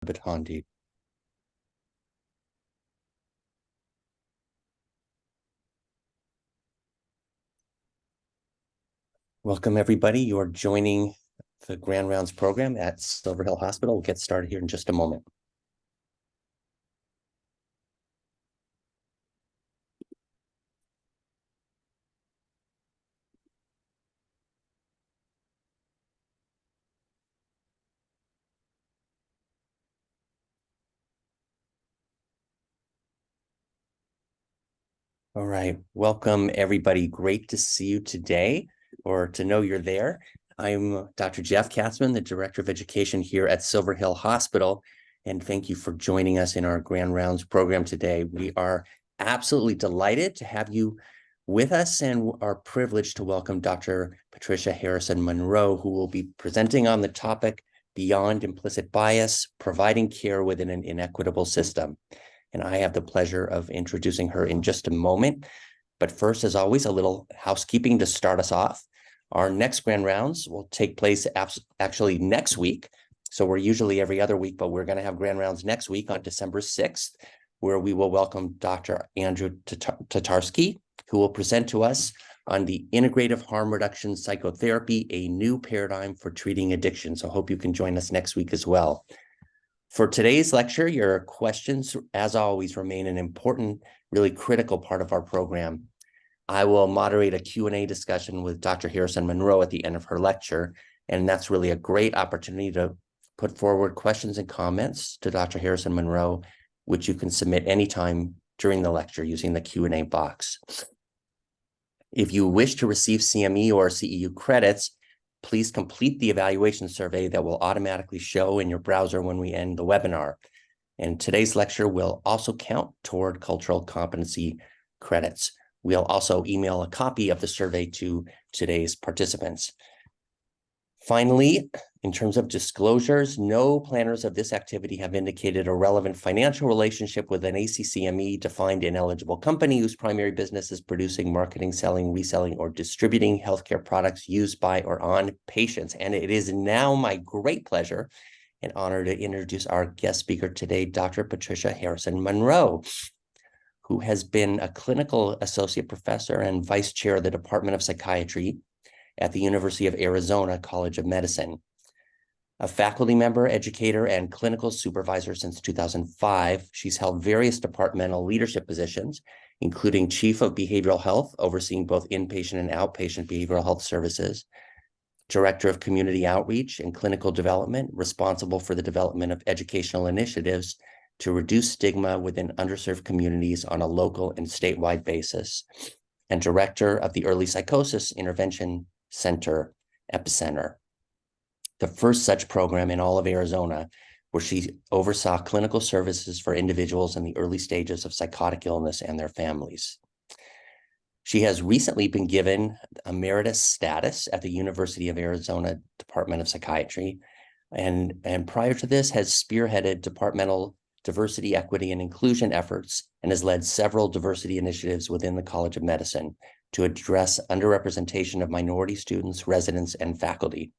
Batondi. Welcome, everybody. You are joining the Grand Rounds program at Silver Hill Hospital. We'll get started here in just a moment. All right. Welcome, everybody. Great to see you today, or to know you're there. I'm Dr. Jeff Katzman, the Director of Education here at Silver Hill Hospital, and thank you for joining us in our Grand Rounds program today. We are absolutely delighted to have you with us and are privileged to welcome Dr. Patricia Harrison-Monroe, who will be presenting on the topic Beyond Implicit Bias, Providing Care Within an Inequitable System. And I have the pleasure of introducing her in just a moment. But first, as always, a little housekeeping to start us off. Our next Grand Rounds will take place actually next week. So we're usually every other week, but we're going to have Grand Rounds next week on December 6th, where we will welcome Dr. Andrew Tatarski, who will present to us on the integrative harm reduction psychotherapy, a new paradigm for treating addiction. So I hope you can join us next week as well. For today's lecture, your questions, as always, remain an important, really critical part of our program. I will moderate a Q&A discussion with Dr. Harrison-Monroe at the end of her lecture, and that's really a great opportunity to put forward questions and comments to Dr. Harrison-Monroe, which you can submit anytime during the lecture using the Q&A box. If you wish to receive CME or CEU credits, please complete the evaluation survey that will automatically show in your browser when we end the webinar. And today's lecture will also count toward cultural competency credits. We'll also email a copy of the survey to today's participants. Finally, in terms of disclosures, no planners of this activity have indicated a relevant financial relationship with an ACCME defined ineligible company whose primary business is producing, marketing, selling, reselling, or distributing healthcare products used by or on patients. And it is now my great pleasure and honor to introduce our guest speaker today, Dr. Patricia Harrison-Monroe, who has been a clinical associate professor and vice chair of the Department of Psychiatry at the University of Arizona College of Medicine. A faculty member, educator, and clinical supervisor since 2005, she's held various departmental leadership positions, including Chief of Behavioral Health, overseeing both inpatient and outpatient behavioral health services, Director of Community Outreach and Clinical Development, responsible for the development of educational initiatives to reduce stigma within underserved communities on a local and statewide basis, and Director of the Early Psychosis Intervention Center, Epicenter, the first such program in all of Arizona, where she oversaw clinical services for individuals in the early stages of psychotic illness and their families. She has recently been given emeritus status at the University of Arizona Department of Psychiatry, and prior to this has spearheaded departmental diversity, equity, and inclusion efforts, and has led several diversity initiatives within the College of Medicine to address underrepresentation of minority students, residents, and faculty.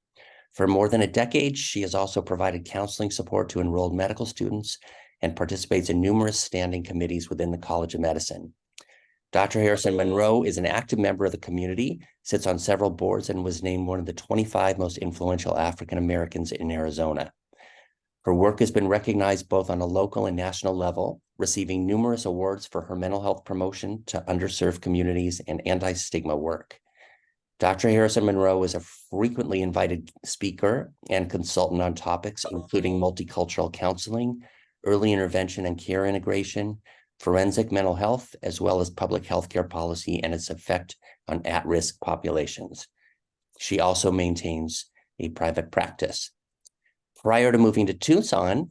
For more than a decade, she has also provided counseling support to enrolled medical students and participates in numerous standing committees within the College of Medicine. Dr. Harrison-Monroe is an active member of the community, sits on several boards, and was named one of the 25 most influential African Americans in Arizona. Her work has been recognized both on a local and national level, receiving numerous awards for her mental health promotion to underserved communities and anti-stigma work. Dr. Harrison-Monroe is a frequently invited speaker and consultant on topics including multicultural counseling, early intervention and care integration, forensic mental health, as well as public healthcare policy and its effect on at-risk populations. She also maintains a private practice. Prior to moving to Tucson,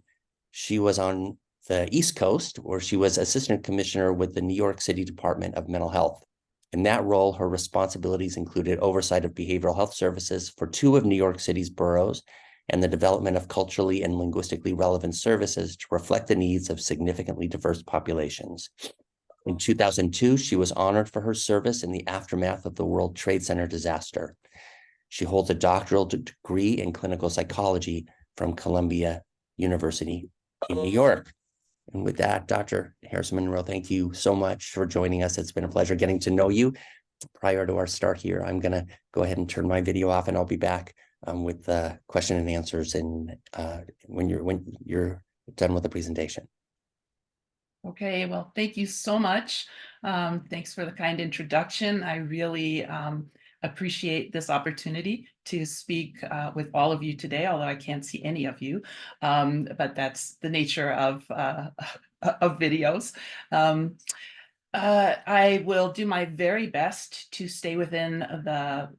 she was on the East Coast, where she was assistant commissioner with the New York City Department of Mental Health. In that role, her responsibilities included oversight of behavioral health services for 2 of New York City's boroughs and the development of culturally and linguistically relevant services to reflect the needs of significantly diverse populations. In 2002, she was honored for her service in the aftermath of the World Trade Center disaster. She holds a doctoral degree in clinical psychology from Columbia University in New York. And with that, Dr. Harrison-Monroe, thank you so much for joining us. It's been a pleasure getting to know you. Prior to our start here, I'm going to go ahead and turn my video off, and I'll be back with question and answers and when you're done with the presentation. Okay, well, thank you so much. Thanks for the kind introduction. I really appreciate this opportunity to speak with all of you today, although I can't see any of you, but that's the nature of videos. I will do my very best to stay within the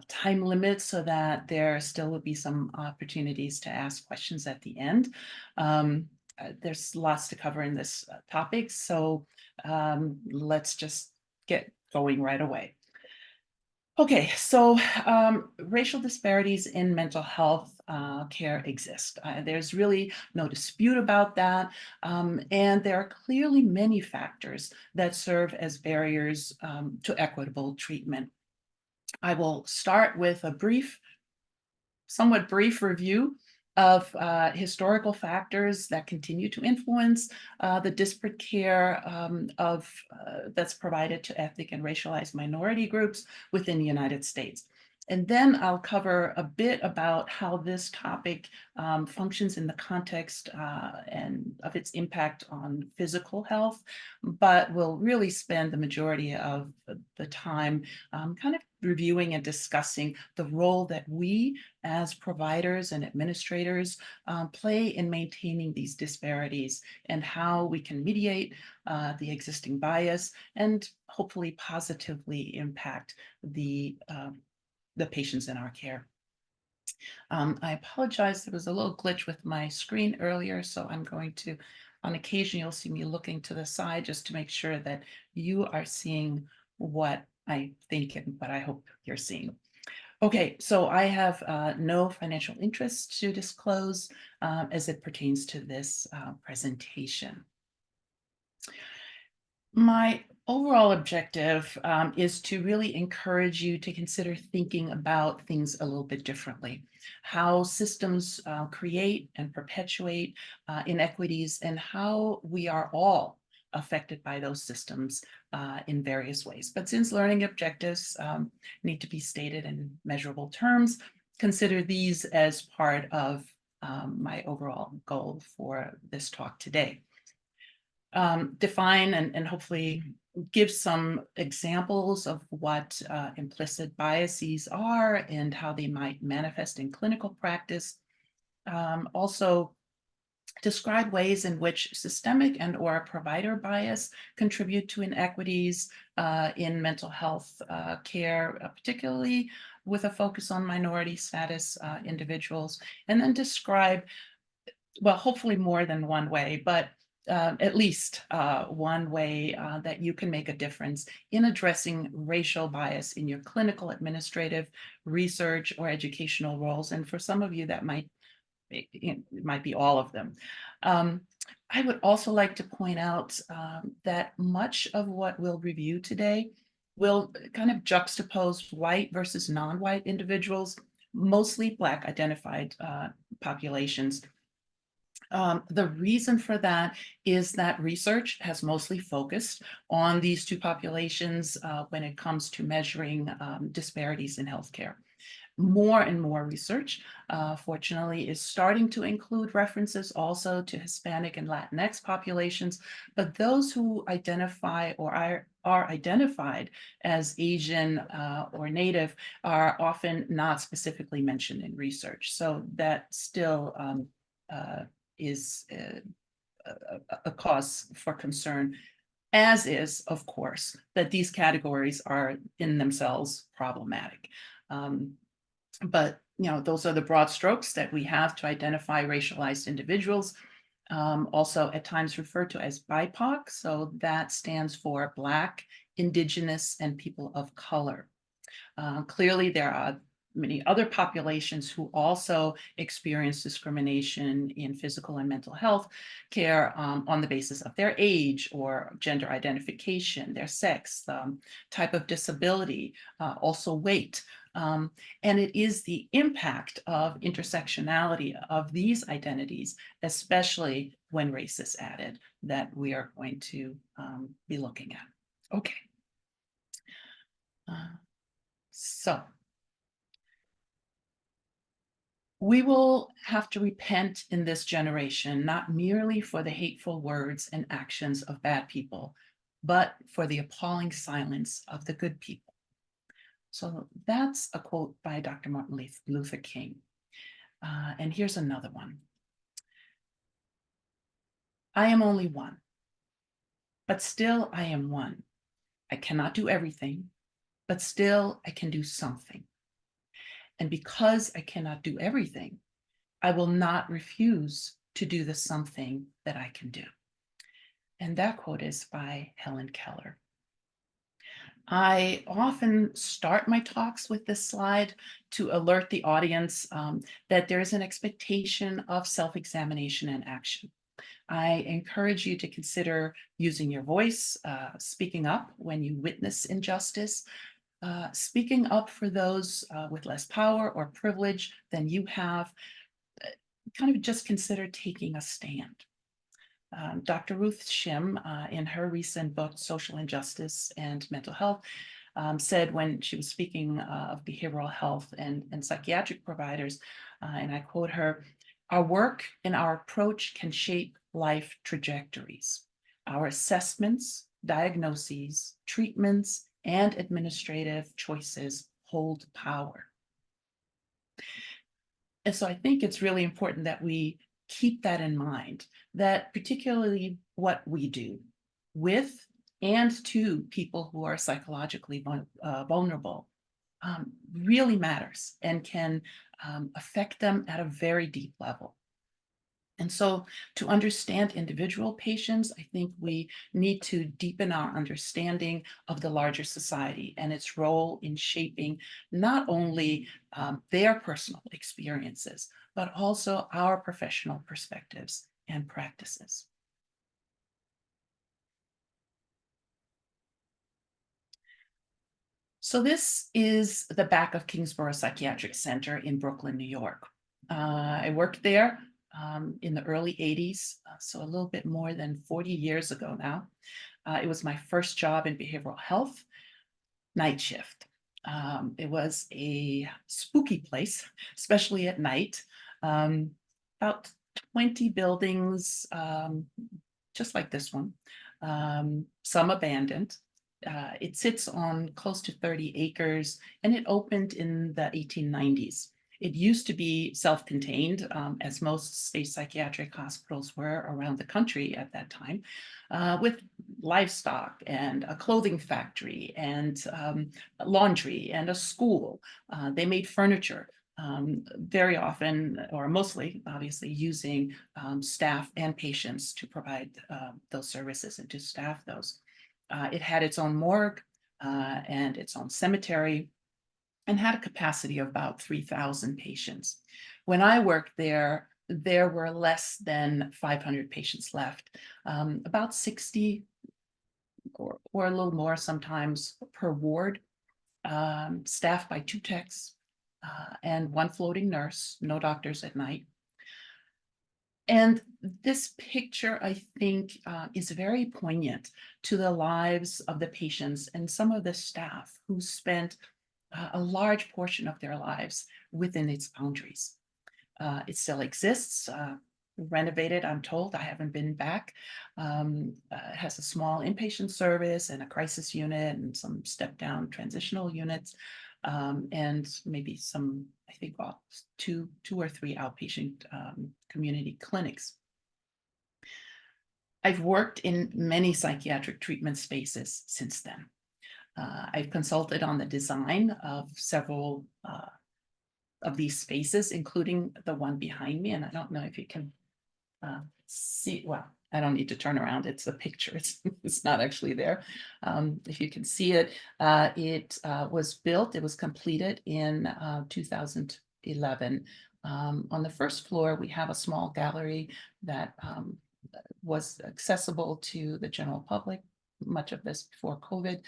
time limit so that there still will be some opportunities to ask questions at the end. There's lots to cover in this topic, so let's just get going right away. Okay, so racial disparities in mental health care exist. There's really no dispute about that. And there are clearly many factors that serve as barriers to equitable treatment. I will start with a somewhat brief review of historical factors that continue to influence the disparate care that's provided to ethnic and racialized minority groups within the United States. And then I'll cover a bit about how this topic functions in the context and of its impact on physical health, but we'll really spend the majority of the time kind of reviewing and discussing the role that we as providers and administrators play in maintaining these disparities and how we can mediate the existing bias and hopefully positively impact the patients in our care. I apologize, there was a little glitch with my screen earlier, so I'm going to, on occasion, you'll see me looking to the side just to make sure that you are seeing what I think and what I hope you're seeing. Okay, so I have no financial interest to disclose as it pertains to this presentation. My overall objective is to really encourage you to consider thinking about things a little bit differently. How systems create and perpetuate inequities, and how we are all affected by those systems in various ways. But since learning objectives need to be stated in measurable terms, consider these as part of my overall goal for this talk today. Define and hopefully give some examples of what implicit biases are and how they might manifest in clinical practice. Also, describe ways in which systemic and or provider bias contribute to inequities in mental health care, particularly with a focus on minority status individuals, and then describe, well, hopefully more than one way, but at least one way that you can make a difference in addressing racial bias in your clinical, administrative, research, or educational roles. And for some of you, that might be all of them. I would also like to point out that much of what we'll review today will kind of juxtapose white versus non-white individuals, mostly Black identified populations. The reason for that is that research has mostly focused on these two populations when it comes to measuring disparities in healthcare. More and more research, fortunately, is starting to include references also to Hispanic and Latinx populations, but those who identify or are identified as Asian or Native are often not specifically mentioned in research. So that still is a cause for concern, as is, of course, that these categories are in themselves problematic. But those are the broad strokes that we have to identify racialized individuals, also at times referred to as BIPOC. So that stands for Black, Indigenous, and people of color. Clearly, there are many other populations who also experience discrimination in physical and mental health care on the basis of their age or gender identification, their sex, type of disability, also weight. And it is the impact of intersectionality of these identities, especially when race is added that we are going to be looking at. Okay. So we will have to repent in this generation, not merely for the hateful words and actions of bad people, but for the appalling silence of the good people. So that's a quote by Dr. Martin Luther King. And here's another one. I am only one, but still I am one. I cannot do everything, but still I can do something. And because I cannot do everything, I will not refuse to do the something that I can do. And that quote is by Helen Keller. I often start my talks with this slide to alert the audience that there is an expectation of self-examination and action. I encourage you to consider using your voice, speaking up when you witness injustice, speaking up for those with less power or privilege than you have. Kind of just consider taking a stand. Dr. Ruth Shim, in her recent book, Social Injustice and Mental Health, said when she was speaking of behavioral health and psychiatric providers, and I quote her, "Our work and our approach can shape life trajectories. Our assessments, diagnoses, treatments, and administrative choices hold power." And so I think it's really important that we keep that in mind, that particularly what we do with and to people who are psychologically vulnerable really matters and can affect them at a very deep level. And so to understand individual patients, I think we need to deepen our understanding of the larger society and its role in shaping not only their personal experiences, but also our professional perspectives and practices. So this is the back of Kingsborough Psychiatric Center in Brooklyn, New York. I worked there in the early 80s, so a little bit more than 40 years ago now. It was my first job in behavioral health, night shift. It was a spooky place, especially at night. About 20 buildings, just like this one, some abandoned. It sits on close to 30 acres, and it opened in the 1890s. It used to be self-contained, as most state psychiatric hospitals were around the country at that time, with livestock and a clothing factory and laundry and a school. They made furniture, very often, or mostly, obviously, using staff and patients to provide those services and to staff those. It had its own morgue and its own cemetery, and had a capacity of about 3,000 patients. When I worked there, there were less than 500 patients left, about 60 or a little more sometimes per ward, staffed by 2 techs and 1 floating nurse, no doctors at night. And this picture, I think, is very poignant to the lives of the patients and some of the staff who spent a large portion of their lives within its boundaries. It still exists, renovated, I'm told. I haven't been back. It has a small inpatient service and a crisis unit and some step-down transitional units, and maybe some, I think, well, two or three outpatient community clinics. I've worked in many psychiatric treatment spaces since then. I've consulted on the design of several of these spaces, including the one behind me. And I don't know if you can see, well, I don't need to turn around. It's a picture. It's not actually there. If you can see it, it was built, it was completed in 2011. On the first floor, we have a small gallery that was accessible to the general public, much of this before COVID.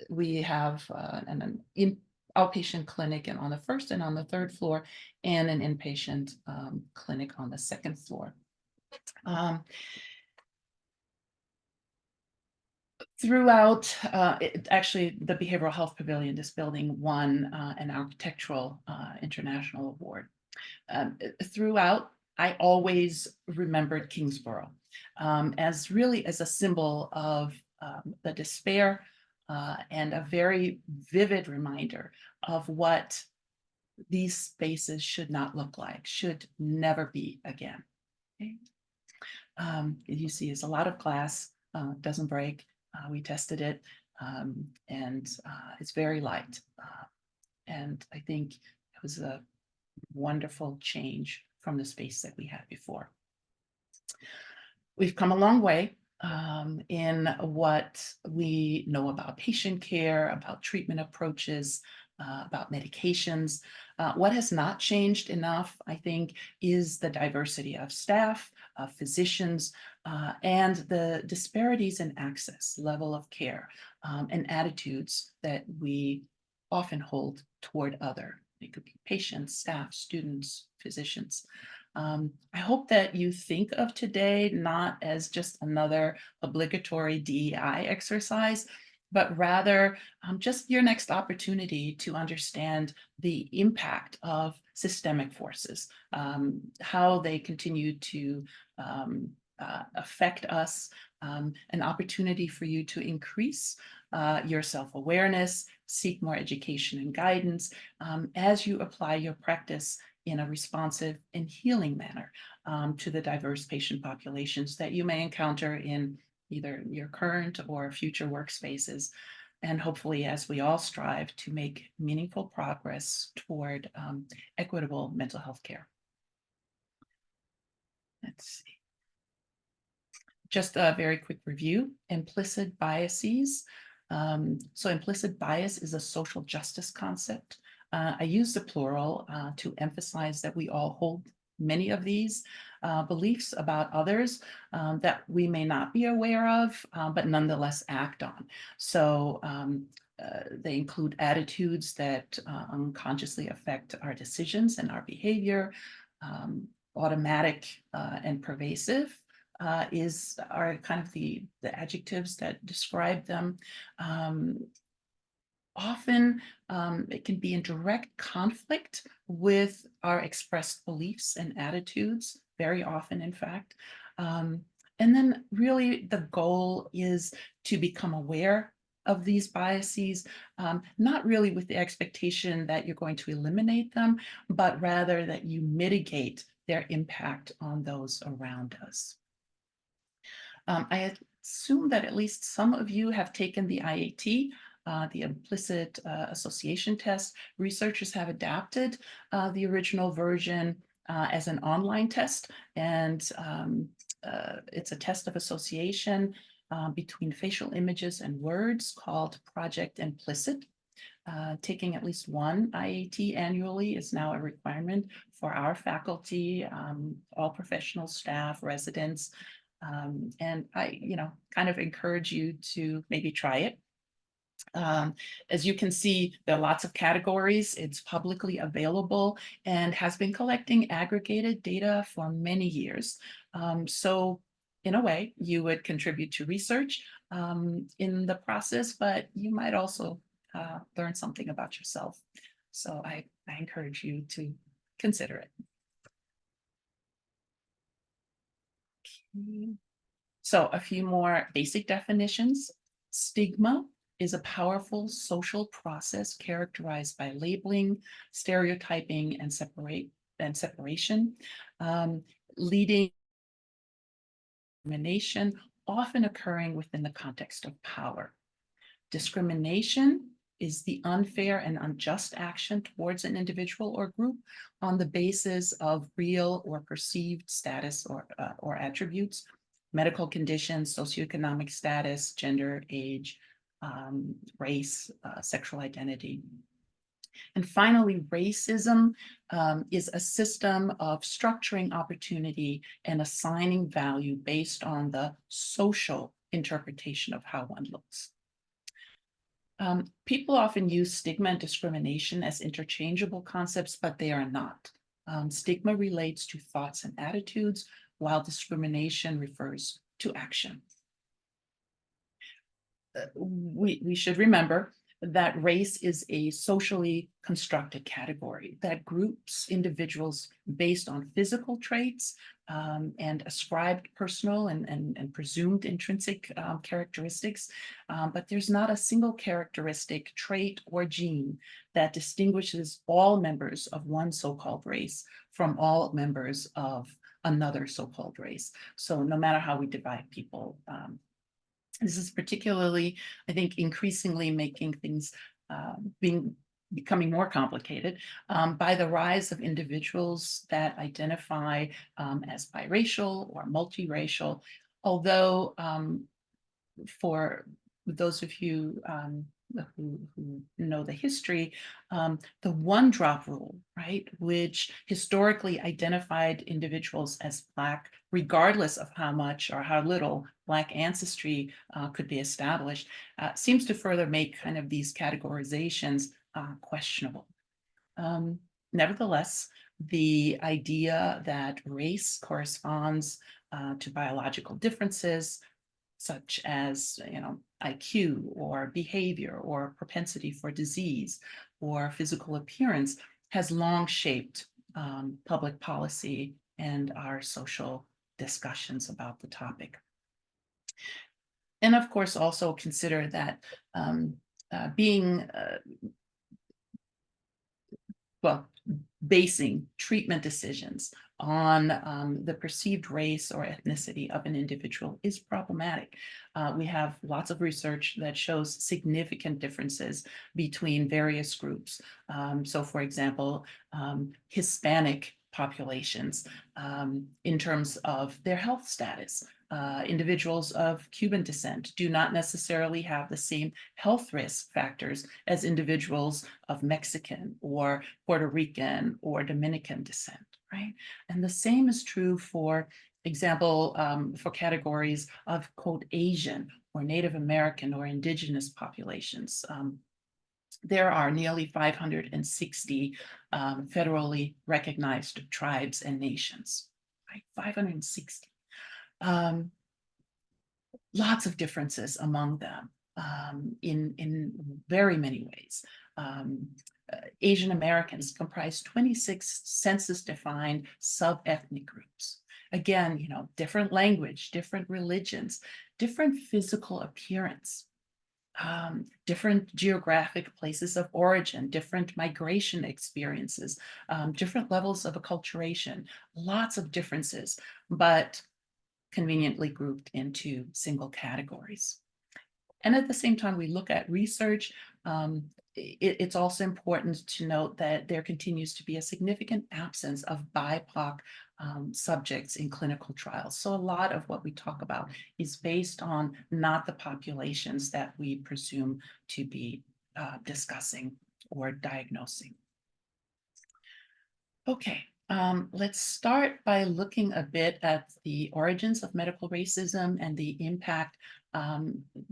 We have an outpatient clinic and on the first and on the third floor, and an inpatient clinic on the second floor. Um, Throughout, actually, the Behavioral Health Pavilion, this building won an Architectural International Award. Throughout, I always remembered Kingsborough as really as a symbol of the despair and a very vivid reminder of what these spaces should not look like, should never be again. Okay. You see is a lot of glass, doesn't break. We tested it, and it's very light. And I think it was a wonderful change from the space that we had before. We've come a long way in what we know about patient care, about treatment approaches, about medications. What has not changed enough, I think, is the diversity of staff, of physicians, and the disparities in access, level of care, and attitudes that we often hold toward other. It could be patients, staff, students, physicians. I hope that you think of today not as just another obligatory DEI exercise, but rather just your next opportunity to understand the impact of systemic forces, how they continue to affect us, an opportunity for you to increase your self-awareness, seek more education and guidance as you apply your practice in a responsive and healing manner to the diverse patient populations that you may encounter in either your current or future workspaces. And hopefully, as we all strive to make meaningful progress toward equitable mental health care. Let's see. Just a very quick review, implicit biases. So implicit bias is a social justice concept. I use the plural to emphasize that we all hold many of these beliefs about others that we may not be aware of, but nonetheless act on. So they include attitudes that unconsciously affect our decisions and our behavior, automatic and pervasive, are kind of the adjectives that describe them. Often it can be in direct conflict with our expressed beliefs and attitudes, very often, in fact. And then really the goal is to become aware of these biases, not really with the expectation that you're going to eliminate them, but rather that you mitigate their impact on those around us. I assume that at least some of you have taken the IAT, the implicit association test. Researchers have adapted the original version as an online test, and it's a test of association between facial images and words called Project Implicit. Taking at least one IAT annually is now a requirement for our faculty, all professional staff, residents, and I, kind of encourage you to maybe try it. As you can see, there are lots of categories. It's publicly available and has been collecting aggregated data for many years. So in a way, you would contribute to research in the process, but you might also learn something about yourself. So I encourage you to consider it. Okay. So a few more basic definitions. Stigma is a powerful social process characterized by labeling, stereotyping, and separation, leading to discrimination, often occurring within the context of power. Discrimination is the unfair and unjust action towards an individual or group on the basis of real or perceived status or attributes, medical conditions, socioeconomic status, gender, age, race, sexual identity. And finally, racism is a system of structuring opportunity and assigning value based on the social interpretation of how one looks. People often use stigma and discrimination as interchangeable concepts, but they are not. Stigma relates to thoughts and attitudes, while discrimination refers to action. We should remember that race is a socially constructed category that groups individuals based on physical traits and ascribed personal and presumed intrinsic characteristics. But there's not a single characteristic, trait, or gene that distinguishes all members of one so-called race from all members of another so-called race. So no matter how we divide people, this is particularly, I think, increasingly making things becoming more complicated by the rise of individuals that identify as biracial or multiracial. Although for those of you who know the history, the one drop rule, right, which historically identified individuals as Black, regardless of how much or how little Black ancestry could be established, seems to further make kind of these categorizations questionable. Nevertheless, the idea that race corresponds to biological differences, such as, IQ or behavior or propensity for disease or physical appearance, has long shaped public policy and our social discussions about the topic. And of course, also consider that basing treatment decisions on the perceived race or ethnicity of an individual is problematic. We have lots of research that shows significant differences between various groups. So for example, Hispanic populations in terms of their health status. Individuals of Cuban descent do not necessarily have the same health risk factors as individuals of Mexican or Puerto Rican or Dominican descent, right? And the same is true, for example, for categories of, quote, Asian or Native American or indigenous populations. There are nearly 560 federally recognized tribes and nations, right? 560. Lots of differences among them in very many ways. Asian Americans comprise 26 census-defined sub-ethnic groups. Again, different language, different religions, different physical appearance, different geographic places of origin, different migration experiences, different levels of acculturation, lots of differences, but conveniently grouped into single categories. And at the same time, we look at research. It's also important to note that there continues to be a significant absence of BIPOC subjects in clinical trials. So a lot of what we talk about is based on not the populations that we presume to be discussing or diagnosing. Okay. Let's start by looking a bit at the origins of medical racism and the impact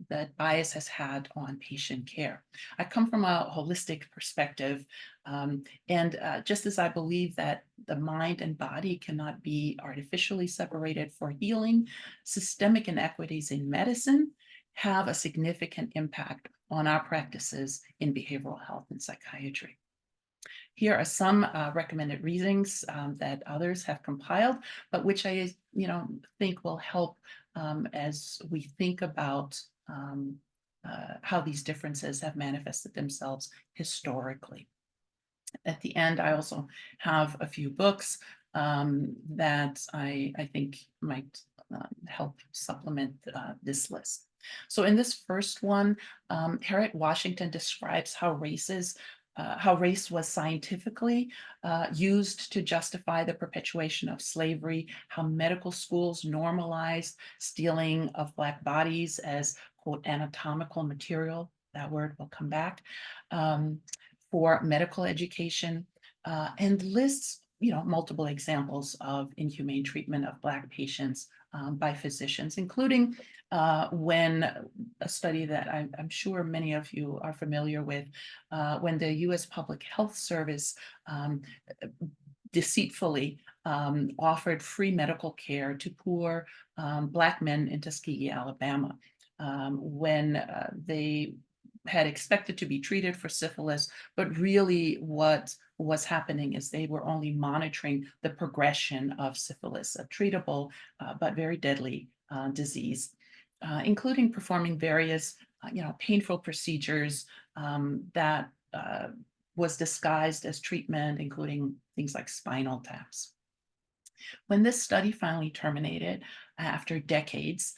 that bias has had on patient care. I come from a holistic perspective, and just as I believe that the mind and body cannot be artificially separated for healing, systemic inequities in medicine have a significant impact on our practices in behavioral health and psychiatry. Here are some recommended readings that others have compiled, but which I think will help as we think about how these differences have manifested themselves historically. At the end, I also have a few books that I think might help supplement this list. So in this first one, Harriet Washington describes how race was scientifically used to justify the perpetuation of slavery, how medical schools normalized stealing of Black bodies as, quote, anatomical material, that word will come back, for medical education, and lists multiple examples of inhumane treatment of Black patients by physicians, including when a study that I'm sure many of you are familiar with, when the U.S. Public Health Service deceitfully offered free medical care to poor Black men in Tuskegee, Alabama, when they had expected to be treated for syphilis, but really what was happening is they were only monitoring the progression of syphilis, a treatable but very deadly disease, including performing various painful procedures that was disguised as treatment, including things like spinal taps. When this study finally terminated after decades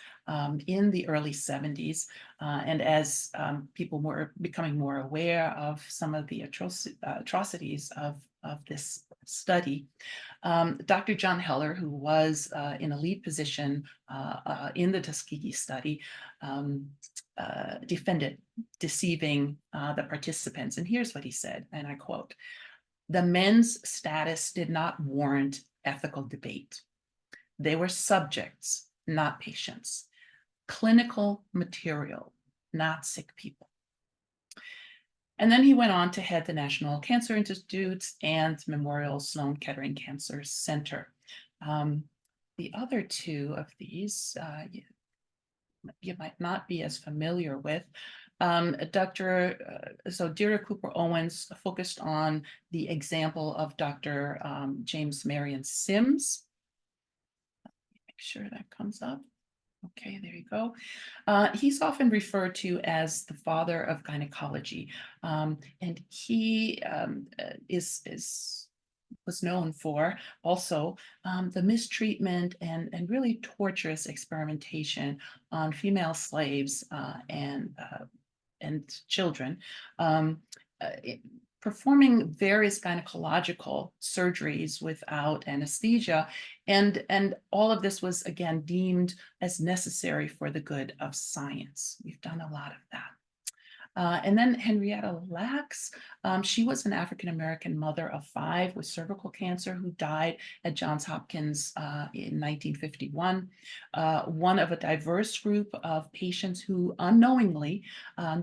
in the early 70s, and as people were becoming more aware of some of the atrocities of this study, Dr. John Heller, who was in a lead position in the Tuskegee study, defended deceiving the participants. And here's what he said, and I quote, "The men's status did not warrant ethical debate. They were subjects, not patients. Clinical material, not sick people." And then he went on to head the National Cancer Institute and Memorial Sloan Kettering Cancer Center. The other two of these you might not be as familiar with. So Deirdre Cooper Owens focused on the example of Dr. James Marion Sims. Make sure that comes up. Okay, there you go. He's often referred to as the father of gynecology, and he was known for also the mistreatment and really torturous experimentation on female slaves and children, performing various gynecological surgeries without anesthesia. And all of this was, again, deemed as necessary for the good of science. We've done a lot of that. And then Henrietta Lacks, she was an African-American mother of 5 with cervical cancer who died at Johns Hopkins in 1951, one of a diverse group of patients who unknowingly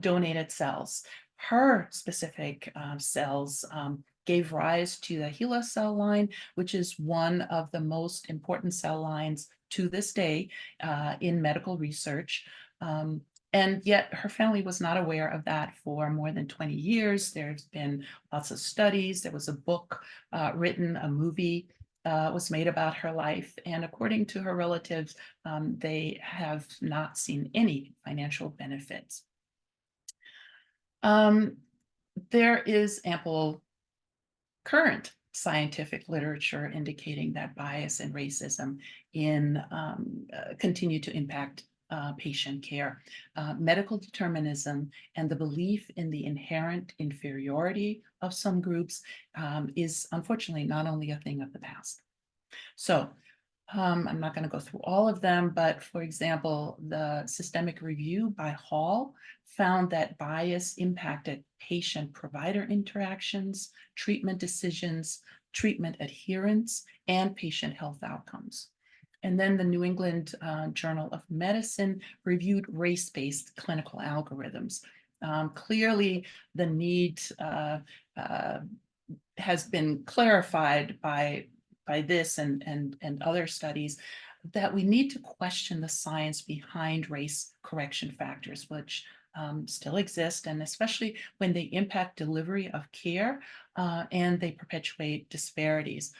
donated cells. Her specific cells gave rise to the HeLa cell line, which is one of the most important cell lines to this day in medical research. And yet her family was not aware of that for more than 20 years. There's been lots of studies. There was a book written, a movie was made about her life. And according to her relatives, they have not seen any financial benefits. There is ample current scientific literature indicating that bias and racism continue to impact patient care. Medical determinism and the belief in the inherent inferiority of some groups is unfortunately not only a thing of the past. So I'm not going to go through all of them, but for example, the systemic review by Hall found that bias impacted patient-provider interactions, treatment decisions, treatment adherence, and patient health outcomes. And then the New England Journal of Medicine reviewed race-based clinical algorithms. Clearly, the need has been clarified by this and other studies that we need to question the science behind race correction factors, which still exist, and especially when they impact delivery of care and they perpetuate disparities.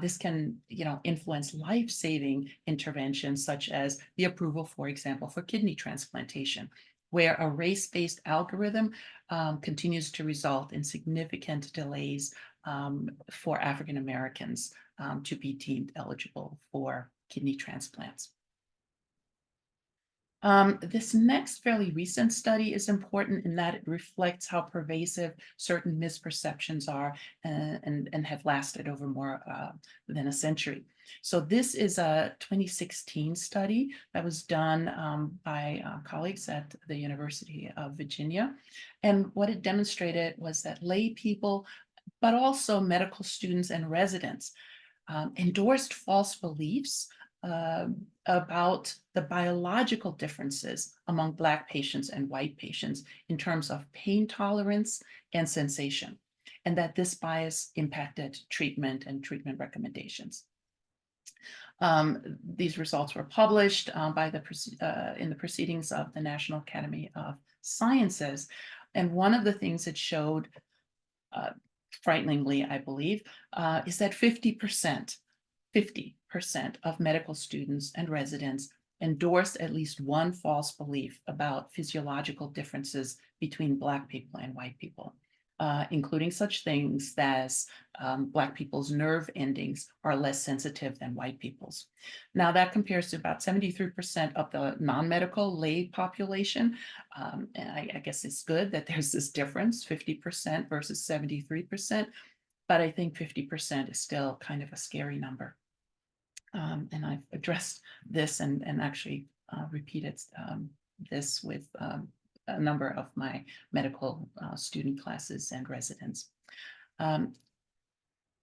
This can, influence life-saving interventions, such as the approval, for example, for kidney transplantation, where a race-based algorithm continues to result in significant delays for African Americans to be deemed eligible for kidney transplants. This next fairly recent study is important in that it reflects how pervasive certain misperceptions are and have lasted over more than a century. So this is a 2016 study that was done by colleagues at the University of Virginia. And what it demonstrated was that lay people, but also medical students and residents, endorsed false beliefs about the biological differences among Black patients and white patients in terms of pain tolerance and sensation, and that this bias impacted treatment and treatment recommendations. These results were published in the proceedings of the National Academy of Sciences. And one of the things it showed, frighteningly, I believe, is that 50% of medical students and residents endorsed at least one false belief about physiological differences between Black people and white people, including such things as Black people's nerve endings are less sensitive than white people's. Now that compares to about 73% of the non-medical lay population. And I guess it's good that there's this difference, 50% versus 73%, but I think 50% is still kind of a scary number. And I've addressed this and actually repeated this with a number of my medical student classes and residents.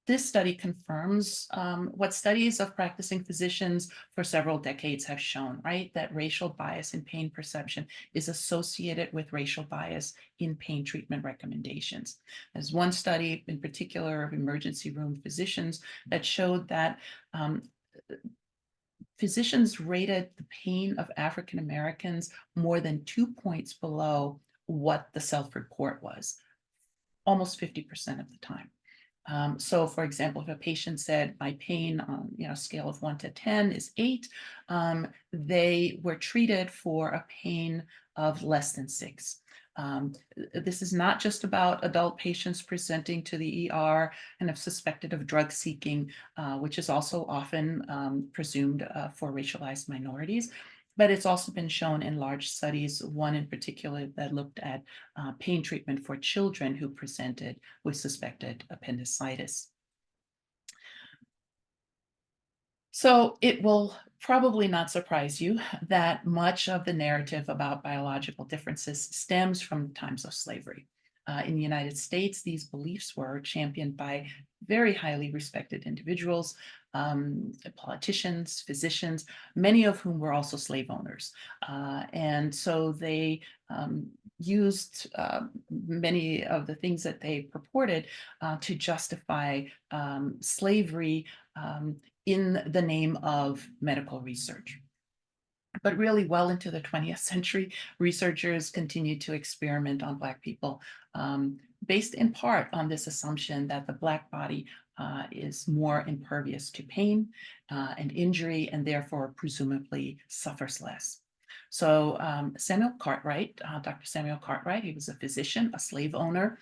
This study confirms what studies of practicing physicians for several decades have shown, right? That racial bias in pain perception is associated with racial bias in pain treatment recommendations. There's one study in particular of emergency room physicians that showed that physicians rated the pain of African Americans more than 2 points below what the self-report was, almost 50% of the time. So for example, if a patient said my pain on a scale of 1 to 10 is 8, they were treated for a pain of less than 6. This is not just about adult patients presenting to the ER and have suspected of drug seeking, which is also often presumed for racialized minorities, but it's also been shown in large studies, one in particular that looked at pain treatment for children who presented with suspected appendicitis. So it will probably not surprise you that much of the narrative about biological differences stems from times of slavery. In the United States, these beliefs were championed by very highly respected individuals, politicians, physicians, many of whom were also slave owners. And so they used many of the things that they purported to justify slavery in the name of medical research. But really well into the 20th century, researchers continued to experiment on Black people, based in part on this assumption that the Black body is more impervious to pain and injury, and therefore presumably suffers less. So Samuel Cartwright, Dr. Samuel Cartwright, he was a physician, a slave owner.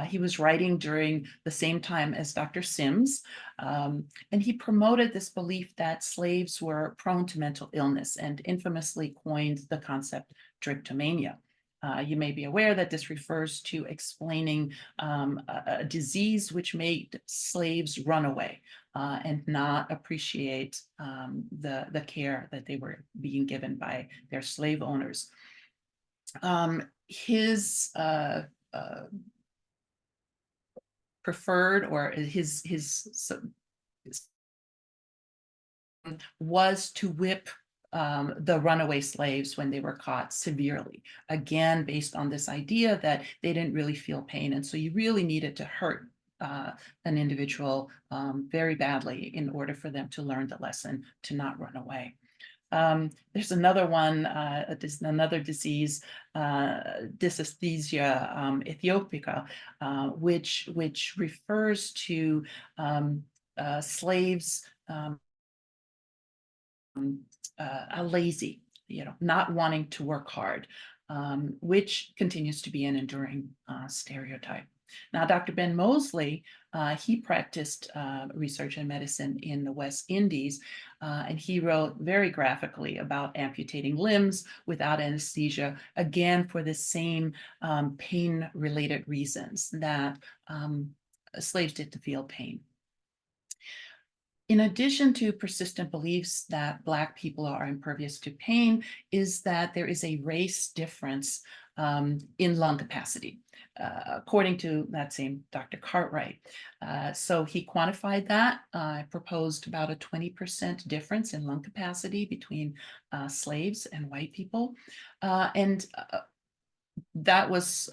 He was writing during the same time as Dr. Sims, and he promoted this belief that slaves were prone to mental illness and infamously coined the concept drapetomania. You may be aware that this refers to explaining a disease which made slaves run away and not appreciate the care that they were being given by their slave owners. His preferred, or his was to whip the runaway slaves when they were caught severely, again based on this idea that they didn't really feel pain, and so you really needed to hurt an individual very badly in order for them to learn the lesson to not run away. There's another one, another disease, dysesthesia ethiopica, which refers to slaves lazy, not wanting to work hard, which continues to be an enduring stereotype. Now, Dr. Ben Mosley, he practiced research and medicine in the West Indies, and he wrote very graphically about amputating limbs without anesthesia, again, for the same pain-related reasons that slaves didn't feel pain. In addition to persistent beliefs that Black people are impervious to pain, is that there is a race difference in lung capacity, according to that same Dr. Cartwright. So he quantified that, proposed about a 20% difference in lung capacity between slaves and white people. And that was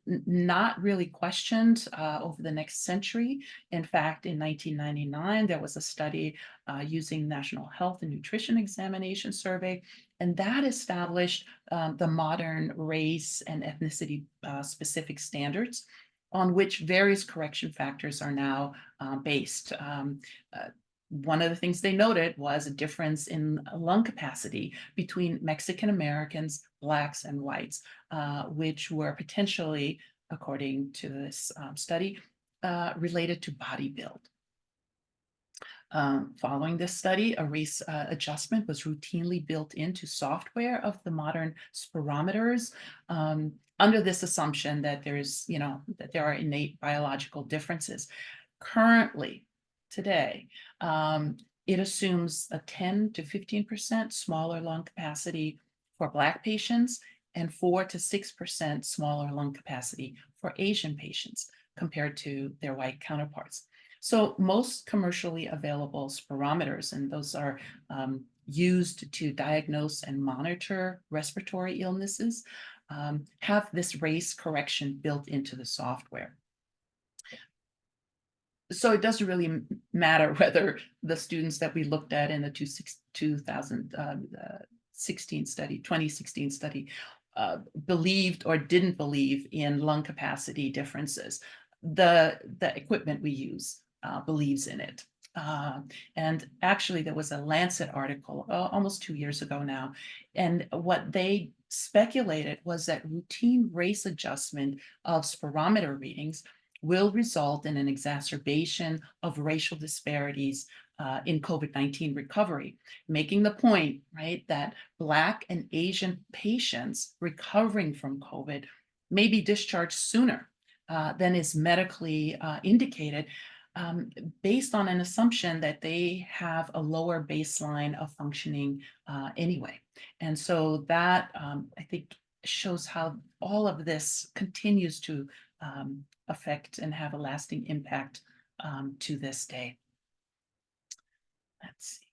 not really questioned over the next century. In fact, in 1999, there was a study using National Health and Nutrition Examination Survey, and that established the modern race and ethnicity specific standards on which various correction factors are now based. One of the things they noted was a difference in lung capacity between Mexican Americans, Blacks, and whites, which were potentially, according to this study, related to body build. Following this study, a race adjustment was routinely built into software of the modern spirometers, under this assumption that that there are innate biological differences. Currently, today, it assumes a 10 to 15% smaller lung capacity for Black patients and 4 to 6% smaller lung capacity for Asian patients compared to their white counterparts. So most commercially available spirometers, and those are used to diagnose and monitor respiratory illnesses, have this race correction built into the software. So it doesn't really matter whether the students that we looked at in the 2016 study believed or didn't believe in lung capacity differences. The equipment we use believes in it. And actually, there was a Lancet article almost 2 years ago now, and what they speculated was that routine race adjustment of spirometer readings will result in an exacerbation of racial disparities in COVID-19 recovery, making the point, right, that Black and Asian patients recovering from COVID may be discharged sooner than is medically indicated, based on an assumption that they have a lower baseline of functioning anyway. And so that, I think, shows how all of this continues to affect and have a lasting impact to this day. Let's see.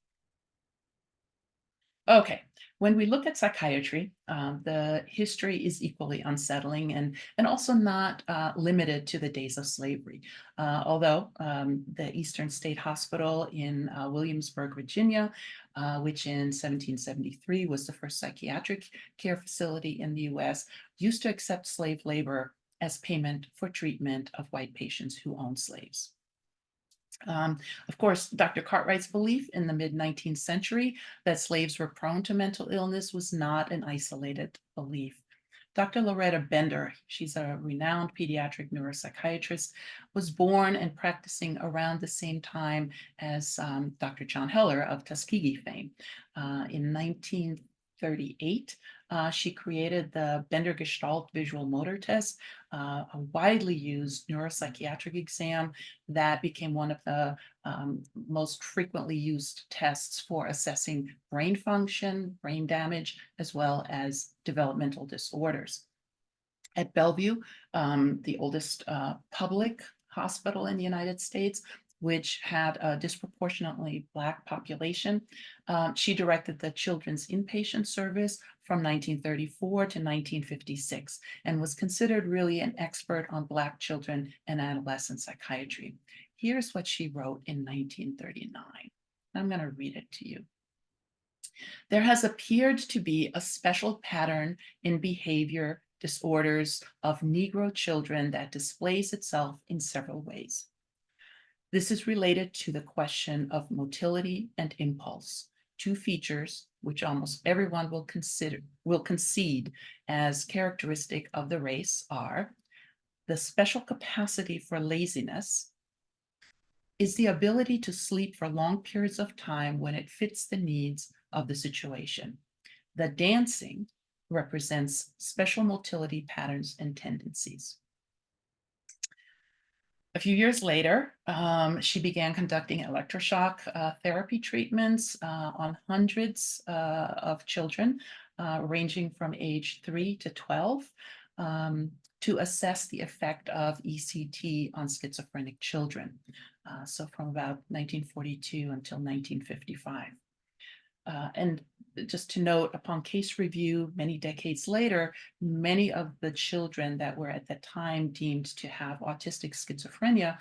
Okay, when we look at psychiatry, the history is equally unsettling and also not limited to the days of slavery. Although the Eastern State Hospital in Williamsburg, Virginia, which in 1773 was the first psychiatric care facility in the US, used to accept slave labor as payment for treatment of white patients who owned slaves. Of course, Dr. Cartwright's belief in the mid-19th century that slaves were prone to mental illness was not an isolated belief. Dr. Loretta Bender, she's a renowned pediatric neuropsychiatrist, was born and practicing around the same time as Dr. John Heller of Tuskegee fame. In 1938, she created the Bender Gestalt Visual Motor Test, a widely used neuropsychiatric exam that became one of the most frequently used tests for assessing brain function, brain damage, as well as developmental disorders. At Bellevue, the oldest public hospital in the United States, which had a disproportionately Black population, she directed the Children's Inpatient Service from 1934 to 1956 and was considered really an expert on Black children and adolescent psychiatry. Here's what she wrote in 1939. I'm going to read it to you. There has appeared to be a special pattern in behavior disorders of Negro children that displays itself in several ways. This is related to the question of motility and impulse, two features which almost everyone will concede as characteristic of the race are the special capacity for laziness, is the ability to sleep for long periods of time when it fits the needs of the situation. The dancing represents special motility patterns and tendencies. A few years later, she began conducting electroshock therapy treatments on hundreds of children ranging from age 3 to 12 to assess the effect of ECT on schizophrenic children. So from about 1942 until 1955. And just to note, upon case review, many decades later, many of the children that were at the time deemed to have autistic schizophrenia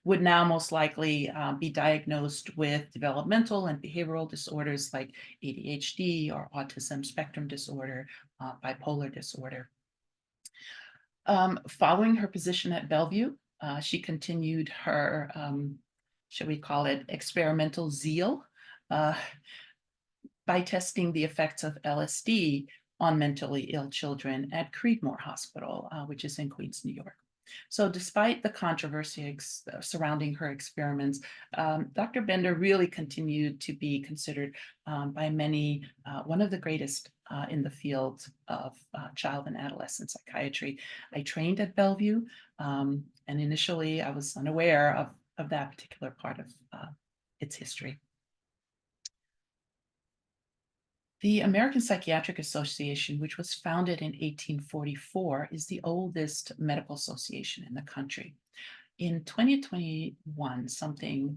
would now most likely be diagnosed with developmental and behavioral disorders like ADHD or autism spectrum disorder, bipolar disorder. Following her position at Bellevue, she continued her, shall we call it, experimental zeal by testing the effects of LSD on mentally ill children at Creedmoor Hospital, which is in Queens, New York. So despite the controversy surrounding her experiments, Dr. Bender really continued to be considered by many one of the greatest in the field of child and adolescent psychiatry. I trained at Bellevue, and initially I was unaware of that particular part of its history. The American Psychiatric Association, which was founded in 1844, is the oldest medical association in the country. In 2021, something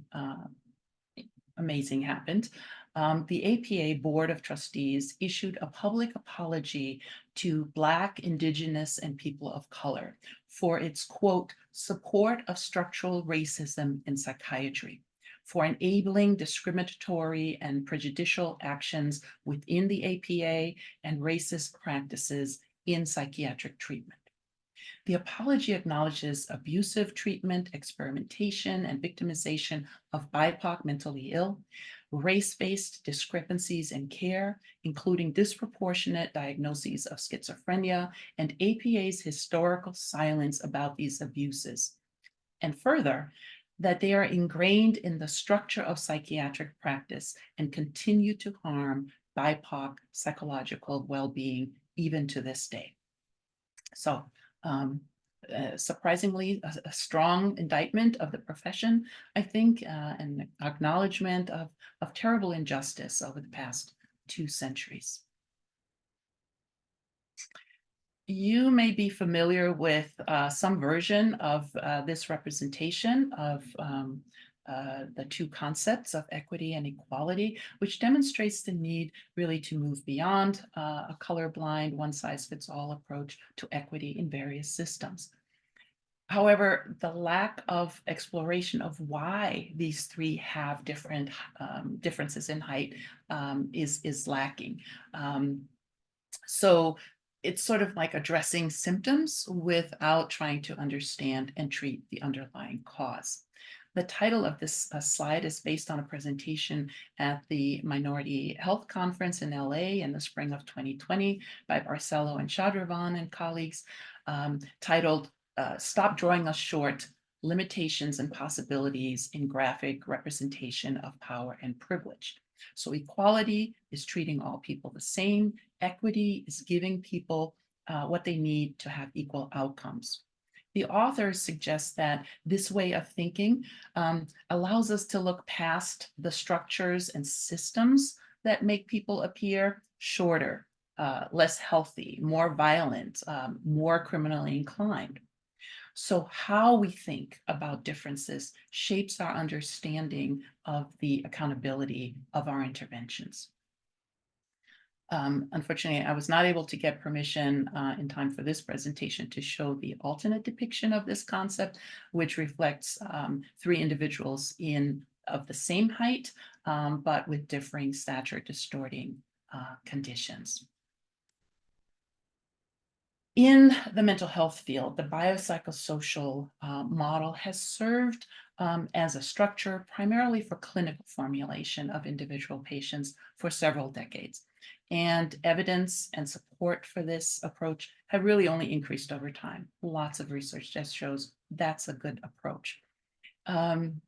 amazing happened. The APA Board of Trustees issued a public apology to Black, Indigenous, and people of color for its, quote, support of structural racism in psychiatry, for enabling discriminatory and prejudicial actions within the APA and racist practices in psychiatric treatment. The apology acknowledges abusive treatment, experimentation, and victimization of BIPOC mentally ill, race-based discrepancies in care, including disproportionate diagnoses of schizophrenia, and APA's historical silence about these abuses. And further, that they are ingrained in the structure of psychiatric practice and continue to harm BIPOC psychological well-being even to this day. So surprisingly, a strong indictment of the profession, I think, an acknowledgement of terrible injustice over the past 2 centuries. You may be familiar with some version of this representation of the 2 concepts of equity and equality, which demonstrates the need really to move beyond a colorblind, one-size-fits-all approach to equity in various systems. However, the lack of exploration of why these 3 have different differences in height is lacking. So it's sort of like addressing symptoms without trying to understand and treat the underlying cause. The title of this slide is based on a presentation at the Minority Health Conference in LA in the spring of 2020 by Barcelo and Chadravan and colleagues, titled Stop Drawing Us Short, Limitations and Possibilities in Graphic Representation of Power and Privilege. So equality is treating all people the same. Equity is giving people what they need to have equal outcomes. The authors suggest that this way of thinking allows us to look past the structures and systems that make people appear shorter, less healthy, more violent, more criminally inclined. So how we think about differences shapes our understanding of the accountability of our interventions. Unfortunately, I was not able to get permission in time for this presentation to show the alternate depiction of this concept, which reflects 3 individuals of the same height, but with differing stature distorting conditions. In the mental health field, the biopsychosocial model has served as a structure primarily for clinical formulation of individual patients for several decades. And evidence and support for this approach have really only increased over time. Lots of research just shows that's a good approach. In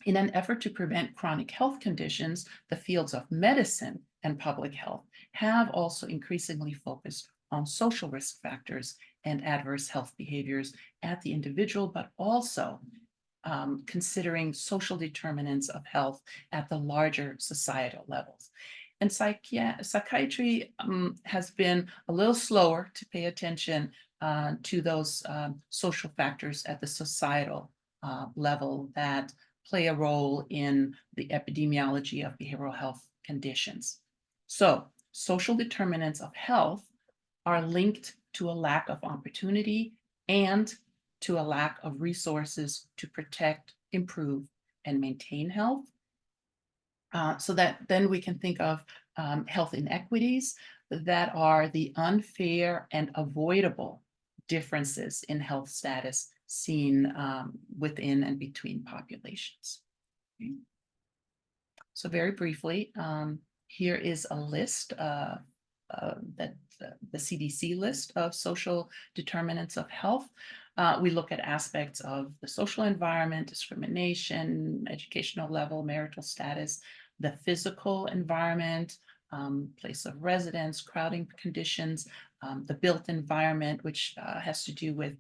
an effort to prevent chronic health conditions, the fields of medicine and public health have also increasingly focused on social risk factors and adverse health behaviors at the individual, but also considering social determinants of health at the larger societal levels. And psychiatry has been a little slower to pay attention to those social factors at the societal level that play a role in the epidemiology of behavioral health conditions. So social determinants of health are linked to a lack of opportunity and to a lack of resources to protect, improve, and maintain health. So that then we can think of health inequities that are the unfair and avoidable differences in health status seen within and between populations. Okay. So very briefly, here is a list that the CDC list of social determinants of health. We look at aspects of the social environment, discrimination, educational level, marital status, the physical environment, place of residence, crowding conditions, the built environment, which has to do with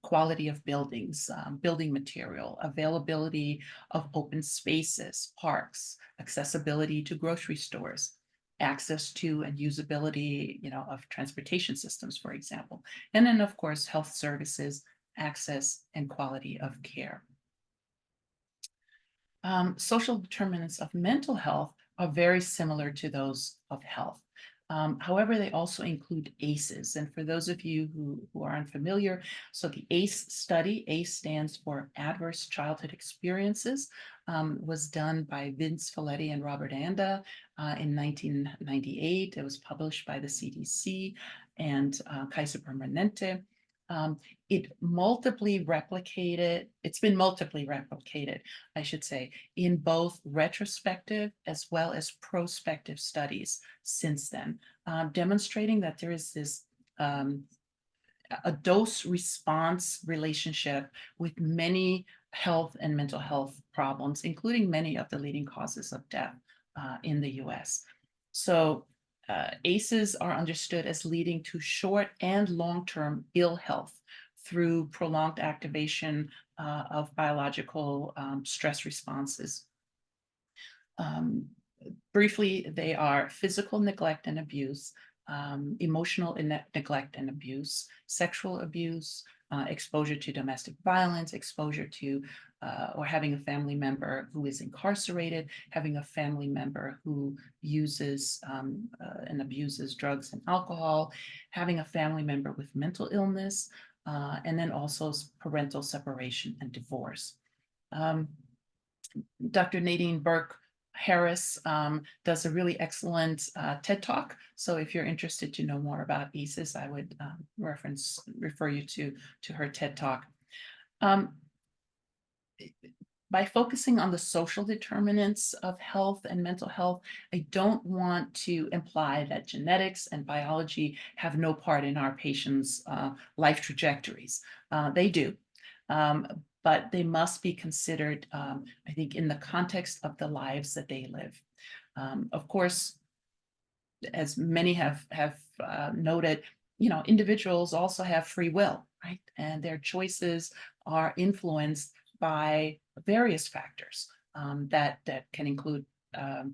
quality of buildings, building material, availability of open spaces, parks, accessibility to grocery stores, access to and usability, of transportation systems, for example. And then, of course, health services, access, and quality of care. Social determinants of mental health are very similar to those of health. However, they also include ACEs. And for those of you who are unfamiliar, so the ACE study, ACE stands for Adverse Childhood Experiences, was done by Vince Folletti and Robert Anda in 1998. It was published by the CDC and Kaiser Permanente. It's been multiply replicated, I should say, in both retrospective as well as prospective studies since then, demonstrating that there is this a dose-response relationship with many health and mental health problems, including many of the leading causes of death in the US. So ACEs are understood as leading to short and long-term ill health through prolonged activation of biological stress responses. Briefly, they are physical neglect and abuse, emotional neglect and abuse, sexual abuse, exposure to domestic violence, exposure to or having a family member who is incarcerated, having a family member who uses and abuses drugs and alcohol, having a family member with mental illness, and then also parental separation and divorce. Dr. Nadine Burke-Harris does a really excellent TED Talk. So if you're interested to know more about ACEs, I would refer you to her TED Talk. By focusing on the social determinants of health and mental health, I don't want to imply that genetics and biology have no part in our patients' life trajectories. They do. But they must be considered, I think, in the context of the lives that they live. Of course, as many have noted, individuals also have free will, right? And their choices are influenced by various factors that can include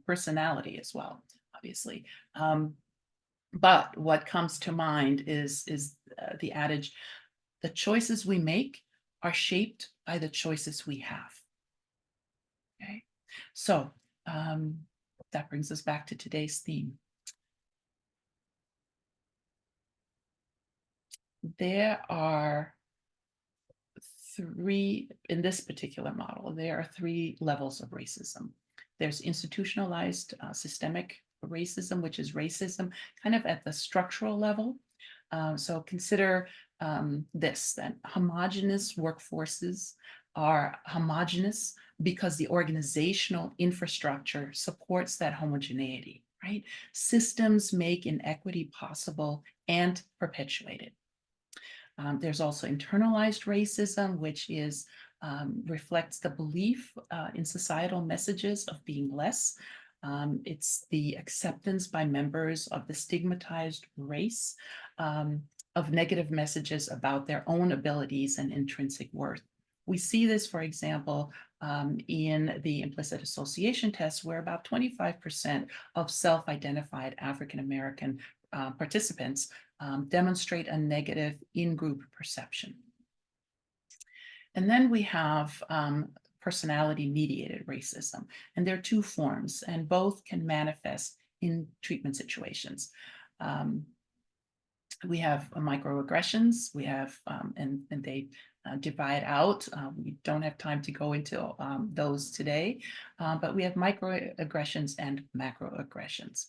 personality as well, obviously. But what comes to mind is the adage, the choices we make are shaped by the choices we have. Okay, so that brings us back to today's theme. There are in this particular model, there are three levels of racism. There's institutionalized systemic racism, which is racism kind of at the structural level. So consider this, that homogeneous workforces are homogeneous because the organizational infrastructure supports that homogeneity, right? Systems make inequity possible and perpetuate it. There's also internalized racism, which is reflects the belief in societal messages of being less. It's the acceptance by members of the stigmatized race of negative messages about their own abilities and intrinsic worth. We see this, for example, in the implicit association test, where about 25% of self-identified African-American participants demonstrate a negative in-group perception. And then we have personality-mediated racism. And there are two forms, and both can manifest in treatment situations. We have microaggressions, we have, and they divide out. We don't have time to go into those today, but we have microaggressions and macroaggressions.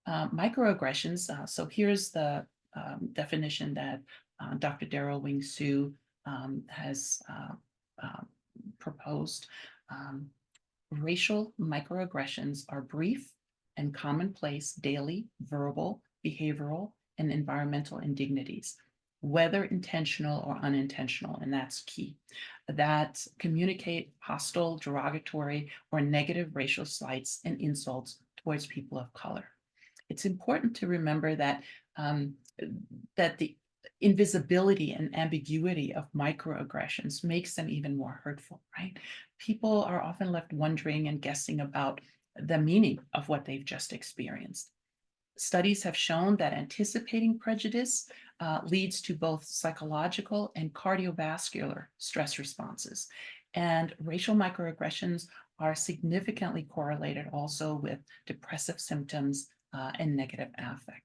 Microaggressions, so here's the definition that Dr. Daryl Wing Su has proposed. Racial microaggressions are brief and commonplace daily, verbal, behavioral, and environmental indignities, whether intentional or unintentional, and that's key, that communicate hostile, derogatory, or negative racial slights and insults towards people of color. It's important to remember that that the invisibility and ambiguity of microaggressions makes them even more hurtful, right? People are often left wondering and guessing about the meaning of what they've just experienced. Studies have shown that anticipating prejudice leads to both psychological and cardiovascular stress responses. And racial microaggressions are significantly correlated also with depressive symptoms and negative affect.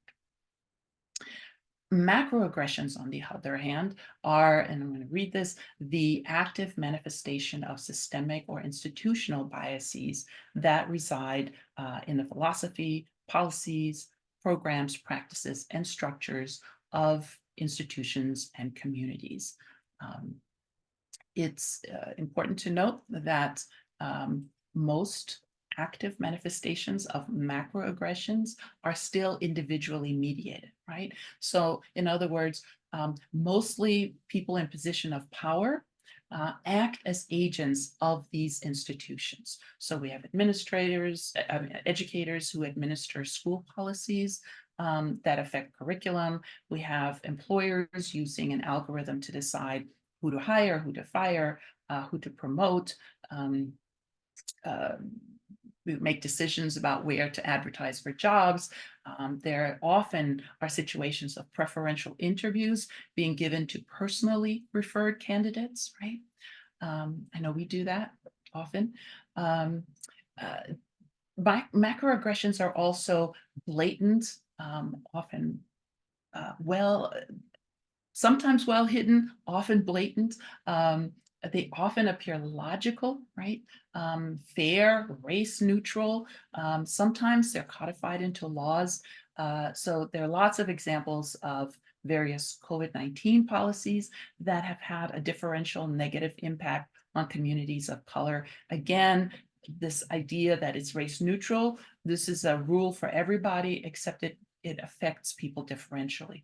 Macroaggressions, on the other hand, are, and I'm going to read this, the active manifestation of systemic or institutional biases that reside in the philosophy, policies, programs, practices, and structures of institutions and communities. It's important to note that most active manifestations of macroaggressions are still individually mediated, right? So in other words, mostly people in position of power act as agents of these institutions. So we have administrators, educators who administer school policies that affect curriculum. We have employers using an algorithm to decide who to hire, who to fire, who to promote. We make decisions about where to advertise for jobs. There often are situations of preferential interviews being given to personally referred candidates, right? I know we do that often. Macroaggressions are also blatant, often sometimes well hidden, often blatant. They often appear logical, right? Fair, race neutral. Sometimes they're codified into laws. So there are lots of examples of various COVID-19 policies that have had a differential negative impact on communities of color. Again, this idea that it's race neutral, this is a rule for everybody, except it affects people differentially.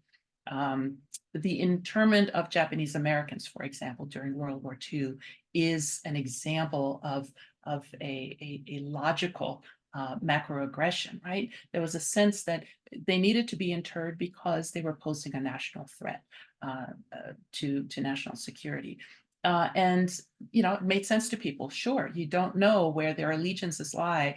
The internment of Japanese Americans, for example, during World War II is an example of a logical macroaggression, right? There was a sense that they needed to be interred because they were posing a national threat to national security. And, you know, it made sense to people. Sure, you don't know where their allegiances lie.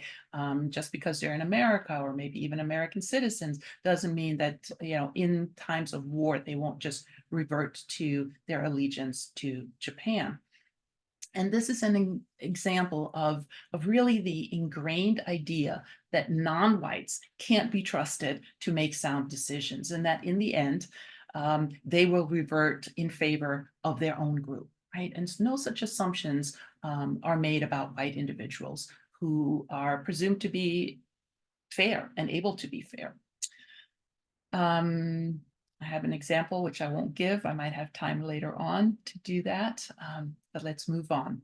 Just because they're in America or maybe even American citizens doesn't mean that, you know, in times of war, they won't just revert to their allegiance to Japan. And this is an example of really the ingrained idea that non-whites can't be trusted to make sound decisions, and that in the end, they will revert in favor of their own group. Right? And no such assumptions are made about white individuals who are presumed to be fair and able to be fair. I have an example which I won't give. I might have time later on to do that, but let's move on.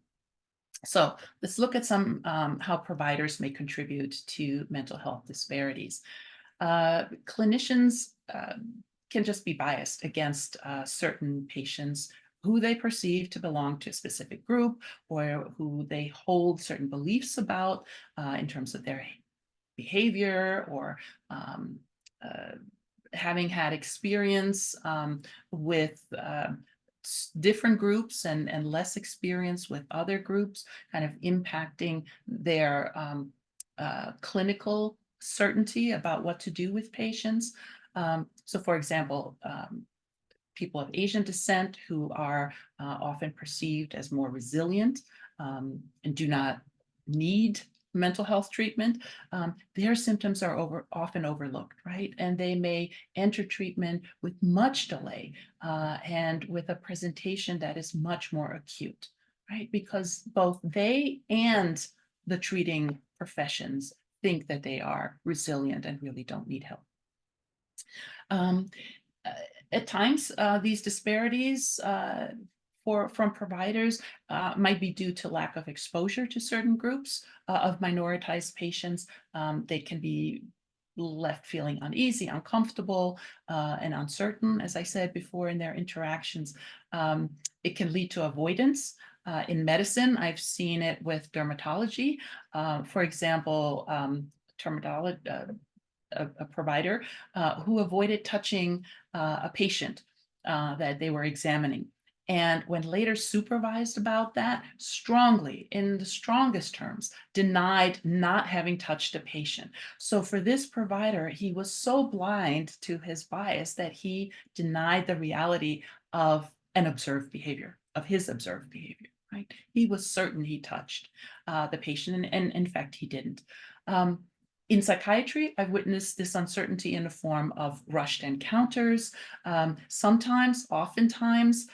So let's look at some how providers may contribute to mental health disparities. Clinicians can just be biased against certain patients who they perceive to belong to a specific group or who they hold certain beliefs about in terms of their behavior or having had experience with different groups and less experience with other groups, kind of impacting their clinical certainty about what to do with patients. So for example, people of Asian descent who are often perceived as more resilient and do not need mental health treatment, their symptoms are often overlooked, right? And they may enter treatment with much delay and with a presentation that is much more acute, right? Because both they and the treating professions think that they are resilient and really don't need help. Um, uh, at times, these disparities from providers might be due to lack of exposure to certain groups of minoritized patients. They can be left feeling uneasy, uncomfortable, and uncertain, as I said before, in their interactions. It can lead to avoidance. In medicine, I've seen it with dermatology. For example, a provider who avoided touching a patient that they were examining. And when later supervised about that, strongly, in the strongest terms, denied not having touched a patient. So for this provider, he was so blind to his bias that he denied the reality of an observed behavior, of his observed behavior, right? He was certain he touched the patient, and in fact, he didn't. In psychiatry, I've witnessed this uncertainty in the form of rushed encounters, sometimes, oftentimes,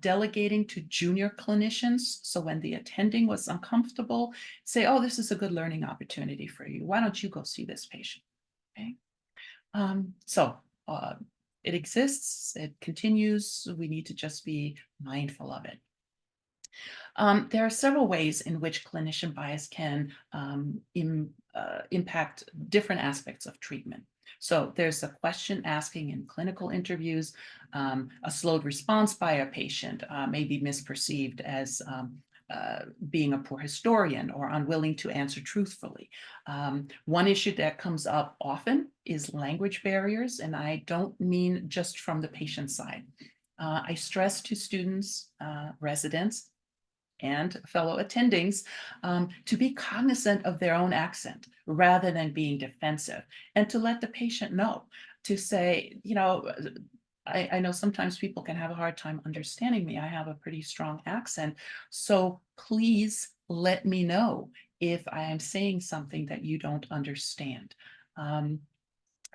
delegating to junior clinicians. So when the attending was uncomfortable, say, oh, this is a good learning opportunity for you. Why don't you go see this patient? Okay. It exists, it continues. We need to just be mindful of it. There are several ways in which clinician bias can impact different aspects of treatment. So there's a question asking in clinical interviews. A slowed response by a patient may be misperceived as being a poor historian or unwilling to answer truthfully. One issue that comes up often is language barriers, and I don't mean just from the patient side. I stress to students, residents, and fellow attendings to be cognizant of their own accent rather than being defensive, and to let the patient know, to say, you know, I know sometimes people can have a hard time understanding me. I have a pretty strong accent. So please let me know if I am saying something that you don't understand.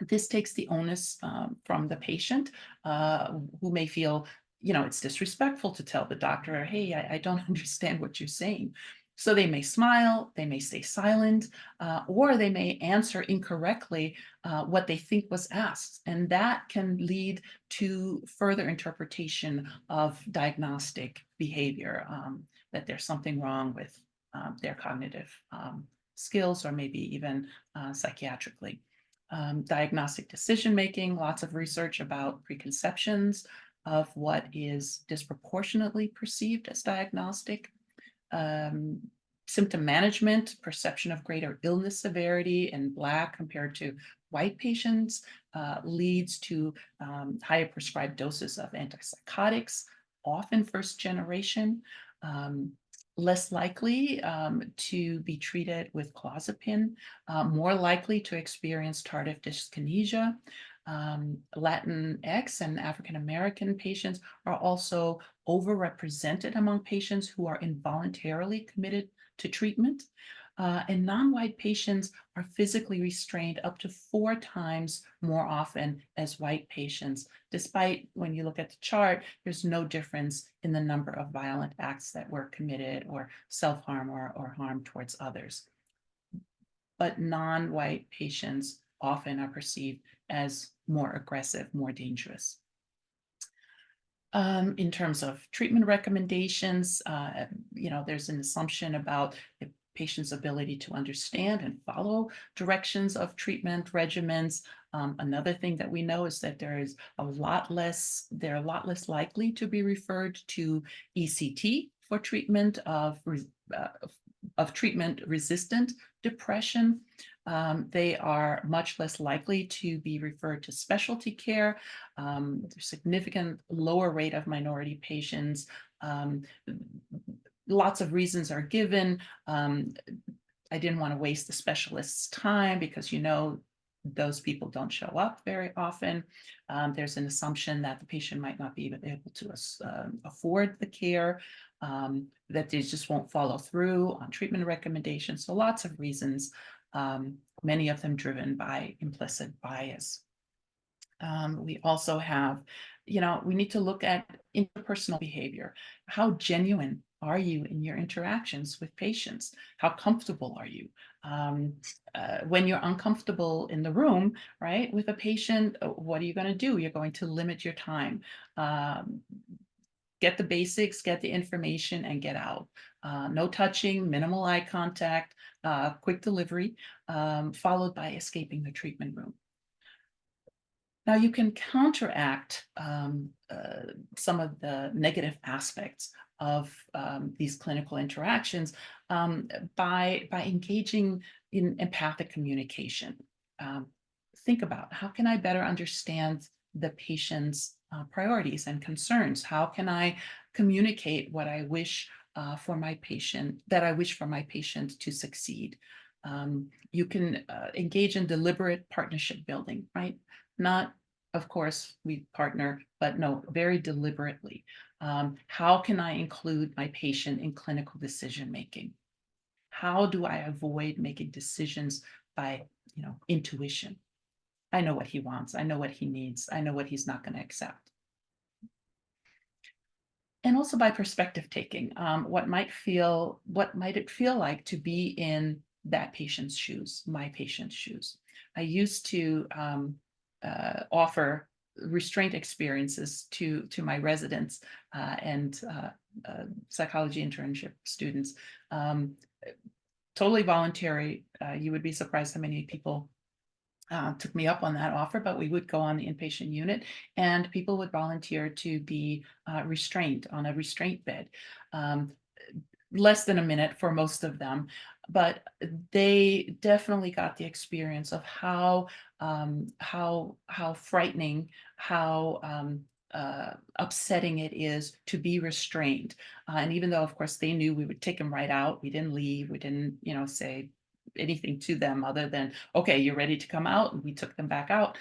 This takes the onus from the patient who may feel, you know, it's disrespectful to tell the doctor, hey, I don't understand what you're saying. So they may smile, they may stay silent, or they may answer incorrectly what they think was asked. And that can lead to further interpretation of diagnostic behavior, that there's something wrong with their cognitive skills, or maybe even psychiatrically. Diagnostic decision-making, lots of research about preconceptions of what is disproportionately perceived as diagnostic. Symptom management, perception of greater illness severity in Black compared to white patients leads to higher prescribed doses of antipsychotics, often first generation. Less likely to be treated with clozapine, more likely to experience tardive dyskinesia. Latinx and African American patients are also overrepresented among patients who are involuntarily committed to treatment. And non-white patients are physically restrained up to 4 times more often as white patients, despite, when you look at the chart, there's no difference in the number of violent acts that were committed, or self-harm or harm towards others. But non-white patients often are perceived as more aggressive, more dangerous. In terms of treatment recommendations, you know, there's an assumption about the patient's ability to understand and follow directions of treatment regimens. Another thing that we know is that they're a lot less likely to be referred to ECT for treatment of treatment-resistant depression. They are much less likely to be referred to specialty care. There's a significant lower rate of minority patients. Lots of reasons are given. I didn't want to waste the specialist's time because, you know, those people don't show up very often. There's an assumption that the patient might not be able to afford the care. that they just won't follow through on treatment recommendations. So lots of reasons, many of them driven by implicit bias. We also have, we need to look at interpersonal behavior. How genuine are you in your interactions with patients? How comfortable are you? When you're uncomfortable in the room, right, with a patient, what are you going to do? You're going to limit your time. Get the basics, get the information, and get out. No touching, minimal eye contact, quick delivery, followed by escaping the treatment room. Now, you can counteract some of the negative aspects of these clinical interactions by engaging in empathic communication. Think about, how can I better understand the patient's priorities and concerns? How can I communicate what I wish for my patient, that I wish for my patient to succeed? You can engage in deliberate partnership building, right? Not, of course, we partner, but no, very deliberately. How can I include my patient in clinical decision-making? How do I avoid making decisions by, intuition? I know what he wants. I know what he needs. I know what he's not going to accept. And also by perspective taking, what might it feel like to be in that patient's shoes, my patient's shoes? I used to offer restraint experiences to my residents and psychology internship students. Totally voluntary. You would be surprised how many people took me up on that offer, but we would go on the inpatient unit and people would volunteer to be restrained on a restraint bed. Less than a minute for most of them, but they definitely got the experience of how frightening, how upsetting it is to be restrained. And even though, of course, they knew we would take them right out, we didn't leave, we didn't, say anything to them other than, okay, you're ready to come out, and we took them back out.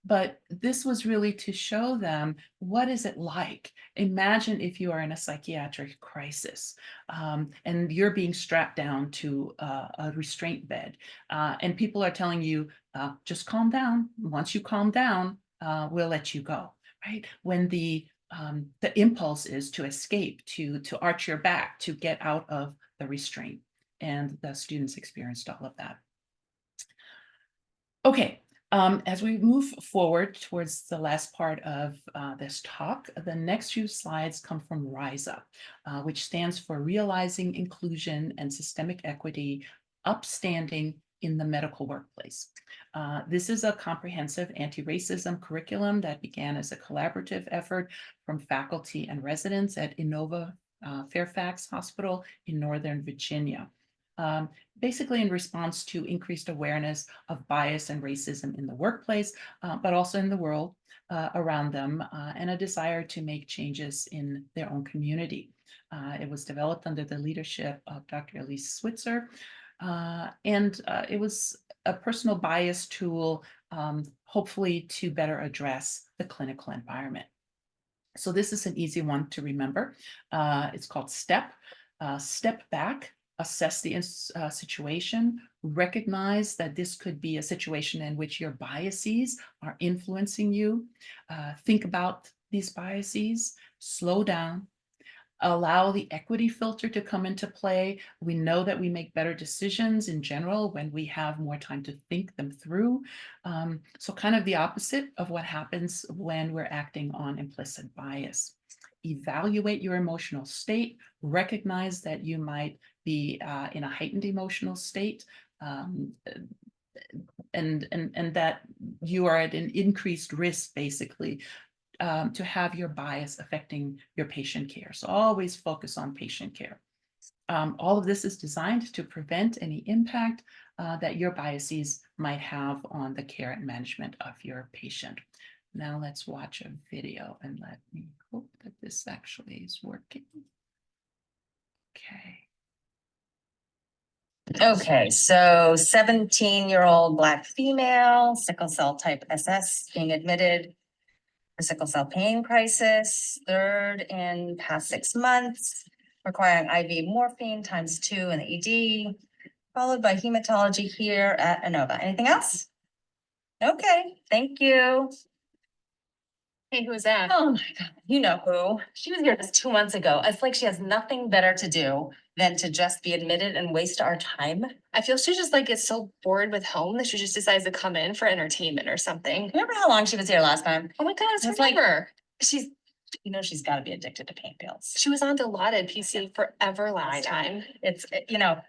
But this was really to show them, what is it like? Imagine if you are in a psychiatric crisis and you're being strapped down to a restraint bed and people are telling you, just calm down. Once you calm down, we'll let you go, right? When the impulse is to escape, to arch your back, to get out of the restraint. And the students experienced all of that. Okay. As we move forward towards the last part of this talk, the next few slides come from RISE UP, which stands for Realizing Inclusion and Systemic Equity, Upstanding in the Medical Workplace. This is a comprehensive anti-racism curriculum that began as a collaborative effort from faculty and residents at Inova Fairfax Hospital in Northern Virginia. Basically in response to increased awareness of bias and racism in the workplace, but also in the world around them, and a desire to make changes in their own community. It was developed under the leadership of Dr. Elise Switzer, and it was a personal bias tool, hopefully to better address the clinical environment. So this is an easy one to remember. It's called STEP. Step back, assess the situation, recognize that this could be a situation in which your biases are influencing you. Think about these biases, slow down, allow the equity filter to come into play. We know that we make better decisions in general when we have more time to think them through. So kind of the opposite of what happens when we're acting on implicit bias. Evaluate your emotional state, recognize that you might be in a heightened emotional state, and that you are at an increased risk, basically, to have your bias affecting your patient care. So always focus on patient care. All of this is designed to prevent any impact that your biases might have on the care and management of your patient. Now let's watch a video and let me hope that this actually is working. Okay, so 17-year-old Black female, sickle cell type SS, being admitted for sickle cell pain crisis, third in past 6 months. requiring IV morphine ×2 in the ED, followed by hematology here at Inova. Anything else? Okay, thank you. Hey, who's that? Oh my God, you know who? She was here just 2 months ago. It's like she has nothing better to do than to just be admitted and waste our time. I feel she just like gets so bored with home that she just decides to come in for entertainment or something. Remember how long she was here last time? Oh my God, it's It's like- forever. She's, you know, she's gotta be addicted to pain pills. She was on Dilaudid PC forever I last know. time. It's, you know,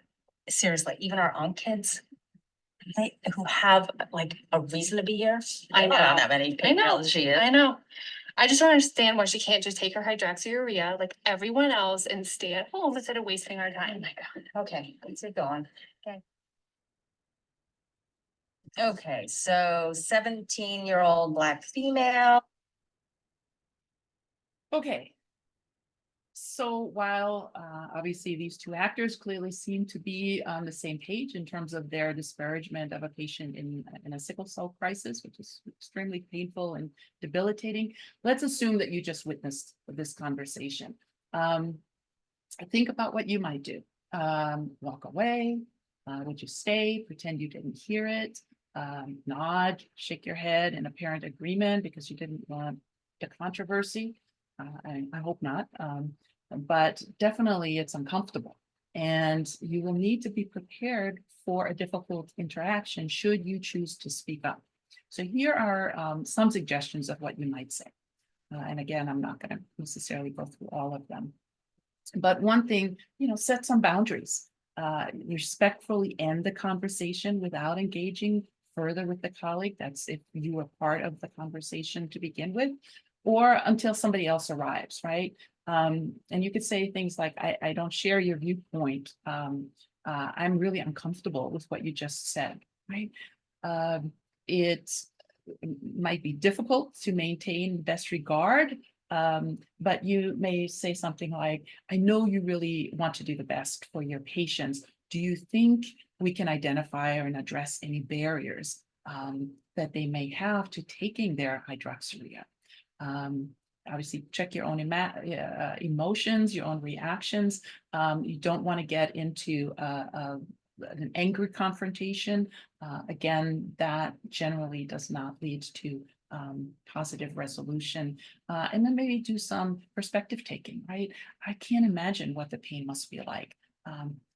seriously, even our own kids, they, who have like a reason to be here. I they're not on know. that many I pain know, pills she is. I know. I just don't understand why she can't just take her hydroxyurea like everyone else and stay at home instead of wasting our Oh time. my God. Okay, let's get going. Okay. Okay, so 17-year-old Black female. Okay. So while obviously these two actors clearly seem to be on the same page in terms of their disparagement of a patient in a sickle cell crisis, which is extremely painful and debilitating, let's assume that you just witnessed this conversation. Think about what you might do. Walk away. Would you stay? Pretend you didn't hear it. Nod, shake your head in apparent agreement because you didn't want the controversy. I hope not. But definitely it's uncomfortable. And you will need to be prepared for a difficult interaction should you choose to speak up. So here are some suggestions of what you might say. And again, I'm not going to necessarily go through all of them. But one thing, set some boundaries. Respectfully end the conversation without engaging further with the colleague. That's if you were part of the conversation to begin with, or until somebody else arrives, right? And you could say things like, I don't share your viewpoint. I'm really uncomfortable with what you just said, right? It might be difficult to maintain best regard, but you may say something like, I know you really want to do the best for your patients. Do you think we can identify and address any barriers that they may have to taking their hydroxyurea? Obviously, check your own emotions, your own reactions. You don't want to get into an angry confrontation. Again, that generally does not lead to positive resolution. And then maybe do some perspective taking, right? I can't imagine what the pain must be like.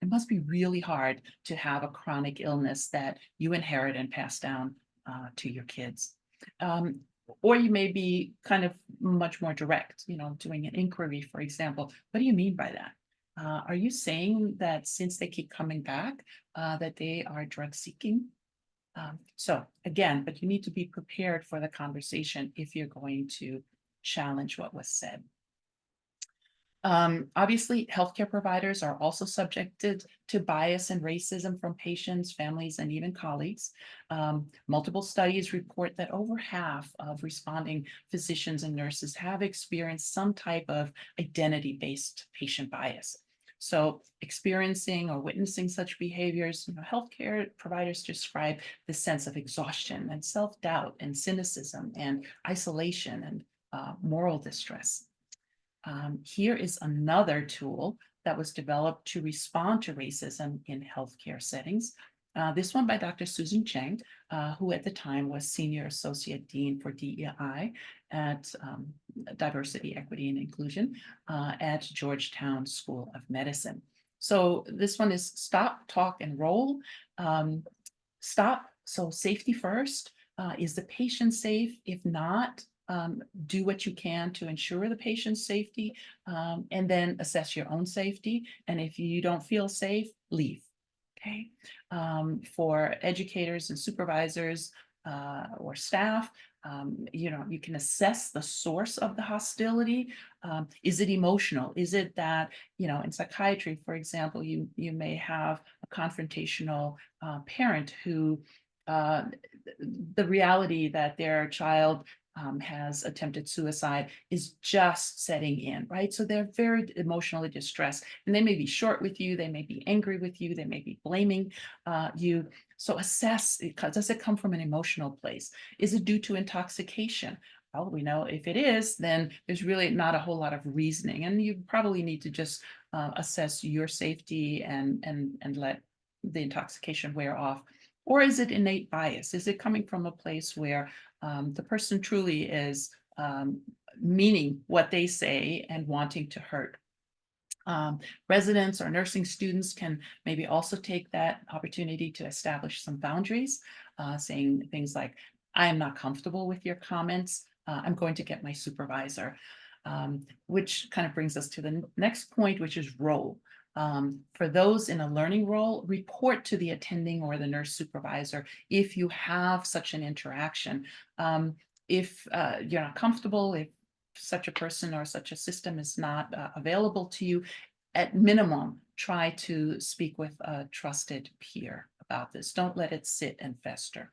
It must be really hard to have a chronic illness that you inherit and pass down to your kids. Or you may be kind of much more direct, doing an inquiry, for example. What do you mean by that? Are you saying that since they keep coming back, that they are drug seeking? So again, but you need to be prepared for the conversation if you're going to challenge what was said. Obviously, healthcare providers are also subjected to bias and racism from patients, families, and even colleagues. Multiple studies report that over half of responding physicians and nurses have experienced some type of identity-based patient bias. So experiencing or witnessing such behaviors, healthcare providers describe the sense of exhaustion and self-doubt and cynicism and isolation and moral distress. Here is another tool that was developed to respond to racism in healthcare settings. This one by Dr. Susan Cheng, who at the time was Senior Associate Dean for DEI at Diversity, Equity, and Inclusion at Georgetown School of Medicine. So this one is stop, talk, and roll. Stop, so safety first. Is the patient safe? If not, do what you can to ensure the patient's safety, and then assess your own safety. And if you don't feel safe, leave. Okay. For educators and supervisors or staff, you can assess the source of the hostility. Is it emotional? Is it that, in psychiatry, for example, you may have a confrontational parent who the reality that their child has attempted suicide is just setting in, right? So they're very emotionally distressed, and they may be short with you, they may be angry with you, they may be blaming you. So assess, does it come from an emotional place? Is it due to intoxication? Well, we know if it is, then there's really not a whole lot of reasoning, and you probably need to just assess your safety and let the intoxication wear off. Or is it innate bias? Is it coming from a place where the person truly is meaning what they say and wanting to hurt? Residents or nursing students can maybe also take that opportunity to establish some boundaries, saying things like, I am not comfortable with your comments. I'm going to get my supervisor, which kind of brings us to the next point, which is role. For those in a learning role, report to the attending or the nurse supervisor if you have such an interaction. If you're not comfortable, if such a person or such a system is not available to you, at minimum, try to speak with a trusted peer about this. Don't let it sit and fester.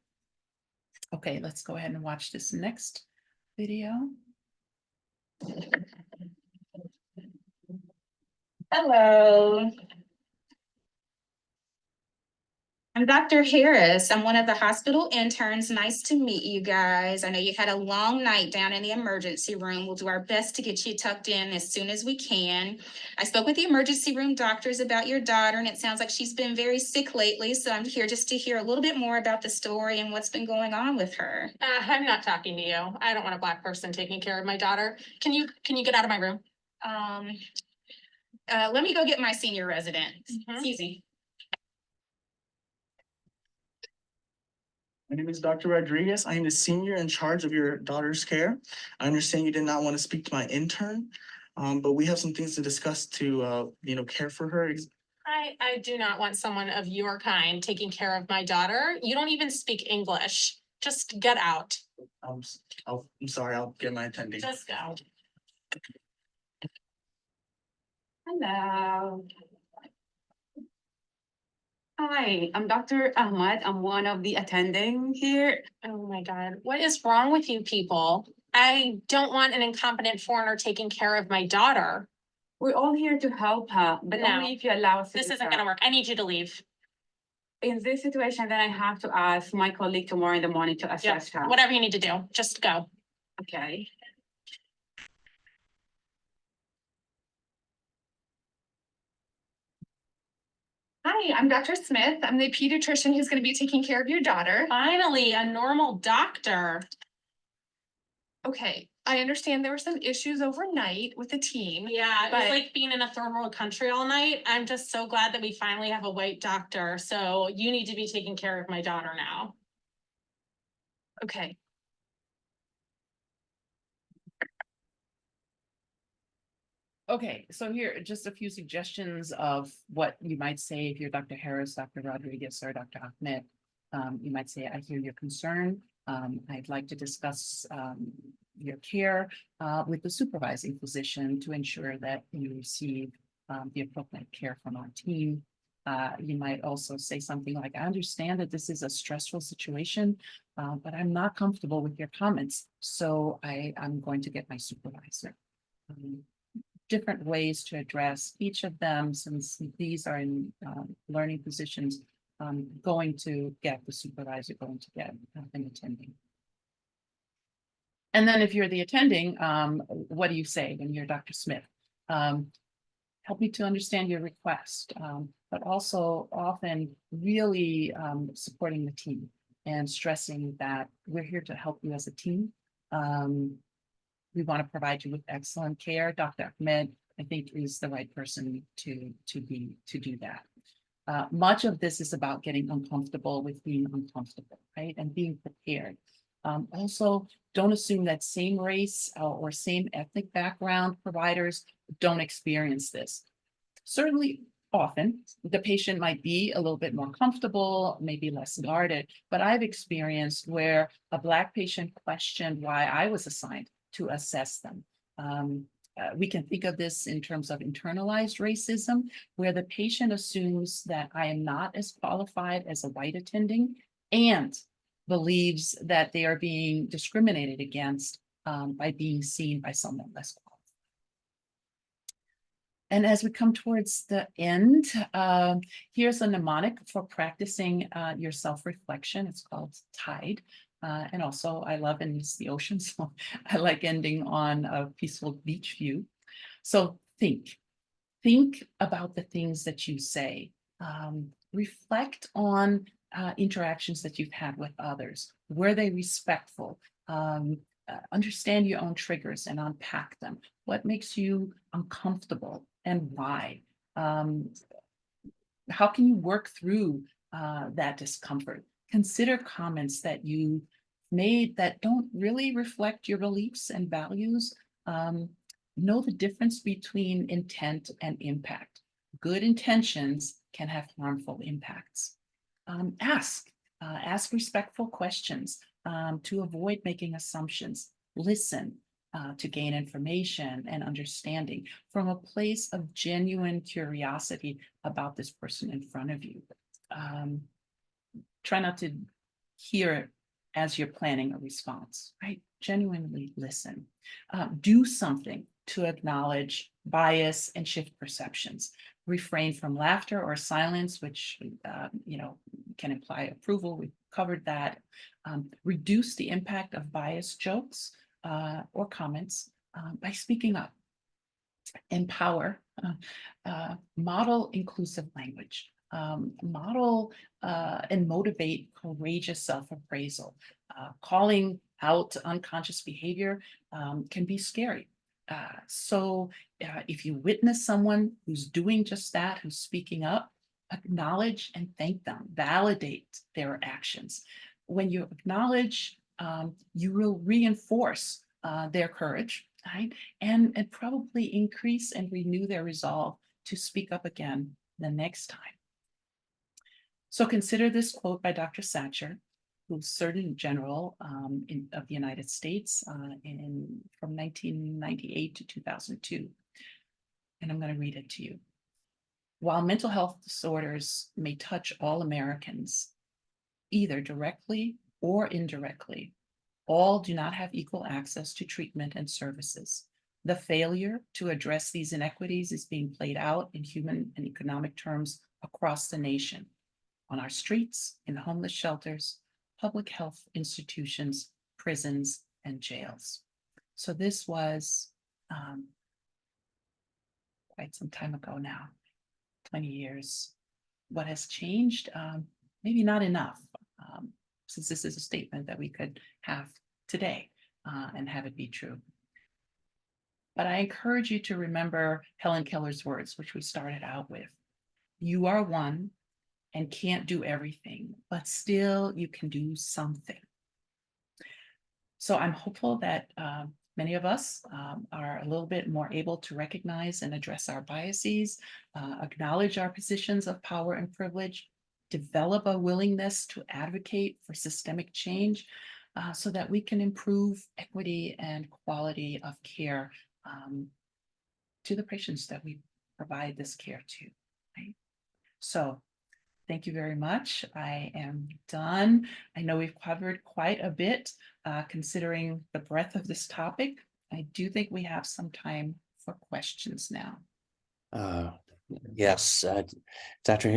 Okay, let's go ahead and watch this next video. Hello. I'm Dr. Harris. I'm one of the hospital interns. Nice to meet you guys. I know you had a long night down in the emergency room. We'll do our best to get you tucked in as soon as we can. I spoke with the emergency room doctors about your daughter, and it sounds like she's been very sick lately. So I'm here just to hear a little bit more about the story and what's been going on with her. I'm not talking to you. I don't want a Black person taking care of my daughter. Can you get out of my room? Let me go get my senior resident. Excuse me. My name is Dr. Rodriguez. I am the senior in charge of your daughter's care. I understand you did not want to speak to my intern, but we have some things to discuss to, care for her. I do not want someone of your kind taking care of my daughter. You don't even speak English. Just get out. I'm sorry, I'll get my attending. Just go. Hello. Hi, I'm Dr. Ahmad. I'm one of the attending here. Oh my God, what is wrong with you people? I don't want an incompetent foreigner taking care of my daughter. We're all here to help her, but No. only if you allow us to. This do isn't so. gonna work. I need you to leave. In this situation, then I have to ask my colleague tomorrow in the morning to Yeah, assess her. whatever you need to do, just go. Okay. Hi, I'm Dr. Smith. I'm the pediatrician who's going to be taking care of your daughter. Finally, a normal doctor. Okay, I understand there were some issues overnight with the team. Yeah, it was But- like being in a third world country all night. I'm just so glad that we finally have a white doctor. So you need to be taking care of my daughter now. Okay. Okay, so here, just a few suggestions of what you might say if you're Dr. Harris, Dr. Rodriguez, or Dr. Ahmed. You might say, I hear your concern. I'd like to discuss your care with the supervising physician to ensure that you receive the appropriate care from our team. You might also say something like, I understand that this is a stressful situation, but I'm not comfortable with your comments. So I'm going to get my supervisor. Different ways to address each of them, since these are in learning positions, going to get the supervisor, going to get an attending. And then if you're the attending, what do you say when you're Dr. Smith? Help me to understand your request, but also often really supporting the team and stressing that we're here to help you as a team. We want to provide you with excellent care. Dr. Ahmed, I think, is the right person to do that. Much of this is about getting uncomfortable with being uncomfortable, right? And being prepared. Also, don't assume that same race or same ethnic background providers don't experience this. Certainly, often the patient might be a little bit more comfortable, maybe less guarded, but I've experienced where a Black patient questioned why I was assigned to assess them. We can think of this in terms of internalized racism, where the patient assumes that I am not as qualified as a white attending and believes that they are being discriminated against by being seen by someone less qualified. And as we come towards the end, here's a mnemonic for practicing your self-reflection. It's called TIDE. And also I love and miss the ocean, so I like ending on a peaceful beach view. So think about the things that you say. Reflect on interactions that you've had with others. Were they respectful? Understand your own triggers and unpack them. What makes you uncomfortable and why? How can you work through that discomfort? Consider comments that you made that don't really reflect your beliefs and values. Know the difference between intent and impact. Good intentions can have harmful impacts. Ask respectful questions to avoid making assumptions. Listen to gain information and understanding from a place of genuine curiosity about this person in front of you. Try not to hear it as you're planning a response, right? Genuinely listen. Do something to acknowledge bias and shift perceptions. Refrain from laughter or silence, which can imply approval. We've covered that. Reduce the impact of biased jokes or comments by speaking up. Empower. Model inclusive language. Model and motivate courageous self-appraisal. Calling out unconscious behavior can be scary. So if you witness someone who's doing just that, who's speaking up, acknowledge and thank them, validate their actions. When you acknowledge, you will reinforce their courage, right? And probably increase and renew their resolve to speak up again the next time. So consider this quote by Dr. Satcher, who's Surgeon General of the United States from 1998 to 2002. And I'm going to read it to you. While mental health disorders may touch all Americans, either directly or indirectly, all do not have equal access to treatment and services. The failure to address these inequities is being played out in human and economic terms across the nation, on our streets, in homeless shelters, public health institutions, prisons, and jails. So this was quite some time ago now, 20 years. What has changed? Maybe not enough, since this is a statement that we could have today and have it be true. But I encourage you to remember Helen Keller's words, which we started out with. You are one and can't do everything, but still you can do something. So I'm hopeful that many of us are a little bit more able to recognize and address our biases, acknowledge our positions of power and privilege, develop a willingness to advocate for systemic change so that we can improve equity and quality of care to the patients that we provide this care to. Right? So thank you very much. I am done. I know we've covered quite a bit considering the breadth of this topic. I do think we have some time for questions now. Yes, Dr.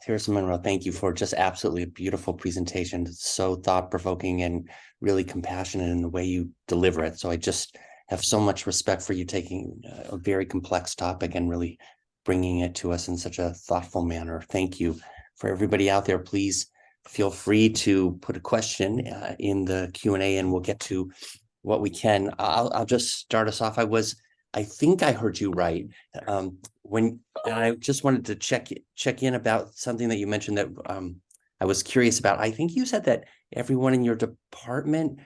Harrison-Monroe, thank you for just absolutely a beautiful presentation. It's so thought-provoking and really compassionate in the way you deliver it. So I just have so much respect for you taking a very complex topic and really bringing it to us in such a thoughtful manner. Thank you. For everybody out there, please feel free to put a question in the Q&A and we'll get to what we can. I'll just start us off. I think I heard you right. And I just wanted to check in about something that you mentioned that I was curious about. I think you said that everyone in your department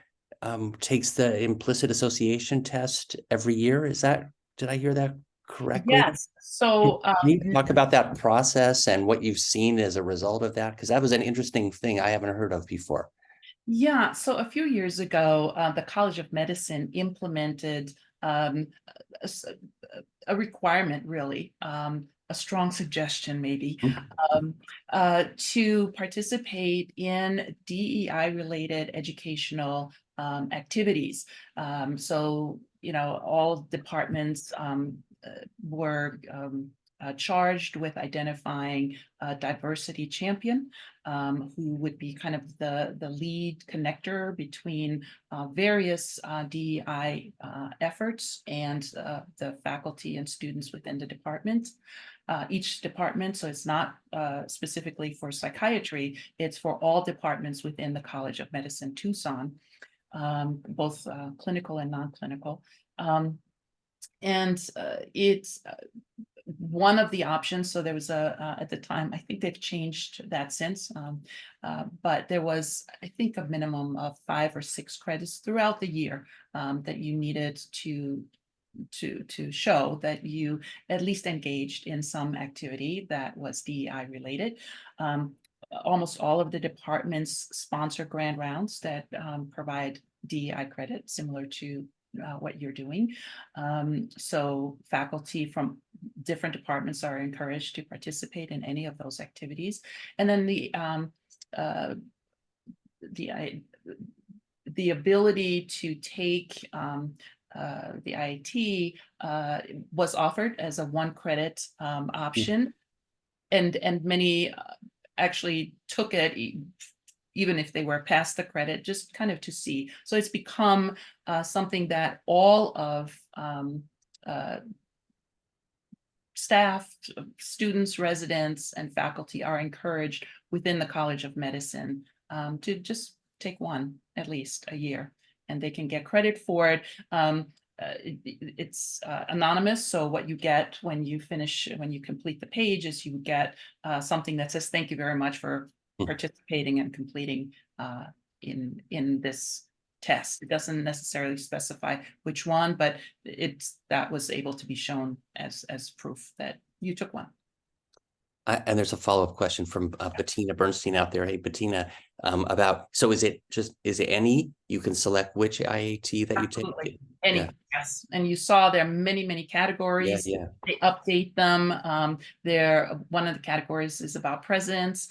takes the implicit association test every year. Did I hear that correctly? Yes. So can you talk about that process and what you've seen as a result of that? Because that was an interesting thing I haven't heard of before. Yeah, so a few years ago, the College of Medicine implemented a requirement, really, a strong suggestion maybe, to participate in DEI-related educational activities. So, all departments were charged with identifying a diversity champion, who would be kind of the lead connector between various DEI efforts and the faculty and students within the department. Each department, so it's not specifically for psychiatry, it's for all departments within the College of Medicine Tucson, both clinical and non-clinical. And it's one of the options. So there was at the time, I think they've changed that since, but there was, I think, a minimum of 5 or 6 credits throughout the year that you needed to show that you at least engaged in some activity that was DEI related. Almost all of the departments sponsor grand rounds that provide DEI credit, similar to what you're doing. So faculty from different departments are encouraged to participate in any of those activities. And then the ability to take the IAT was offered as a 1 credit option, and many actually took it even if they were past the credit, just kind of to see. So it's become something that all of staff, students, residents, and faculty are encouraged within the College of Medicine to just take 1 at least a year, and they can get credit for it. It's anonymous, so what you get when you complete the page is you get something that says thank you very much for participating and completing in this test. It doesn't necessarily specify which one, but that was able to be shown as proof that you took one. And there's a follow-up question from Bettina Bernstein out there. Hey, Bettina, about, so is it any, you can select which IAT that Absolutely. you take? Any, Yeah. yes. And you saw there are many categories. Yeah. They update them. One of the categories is about presidents.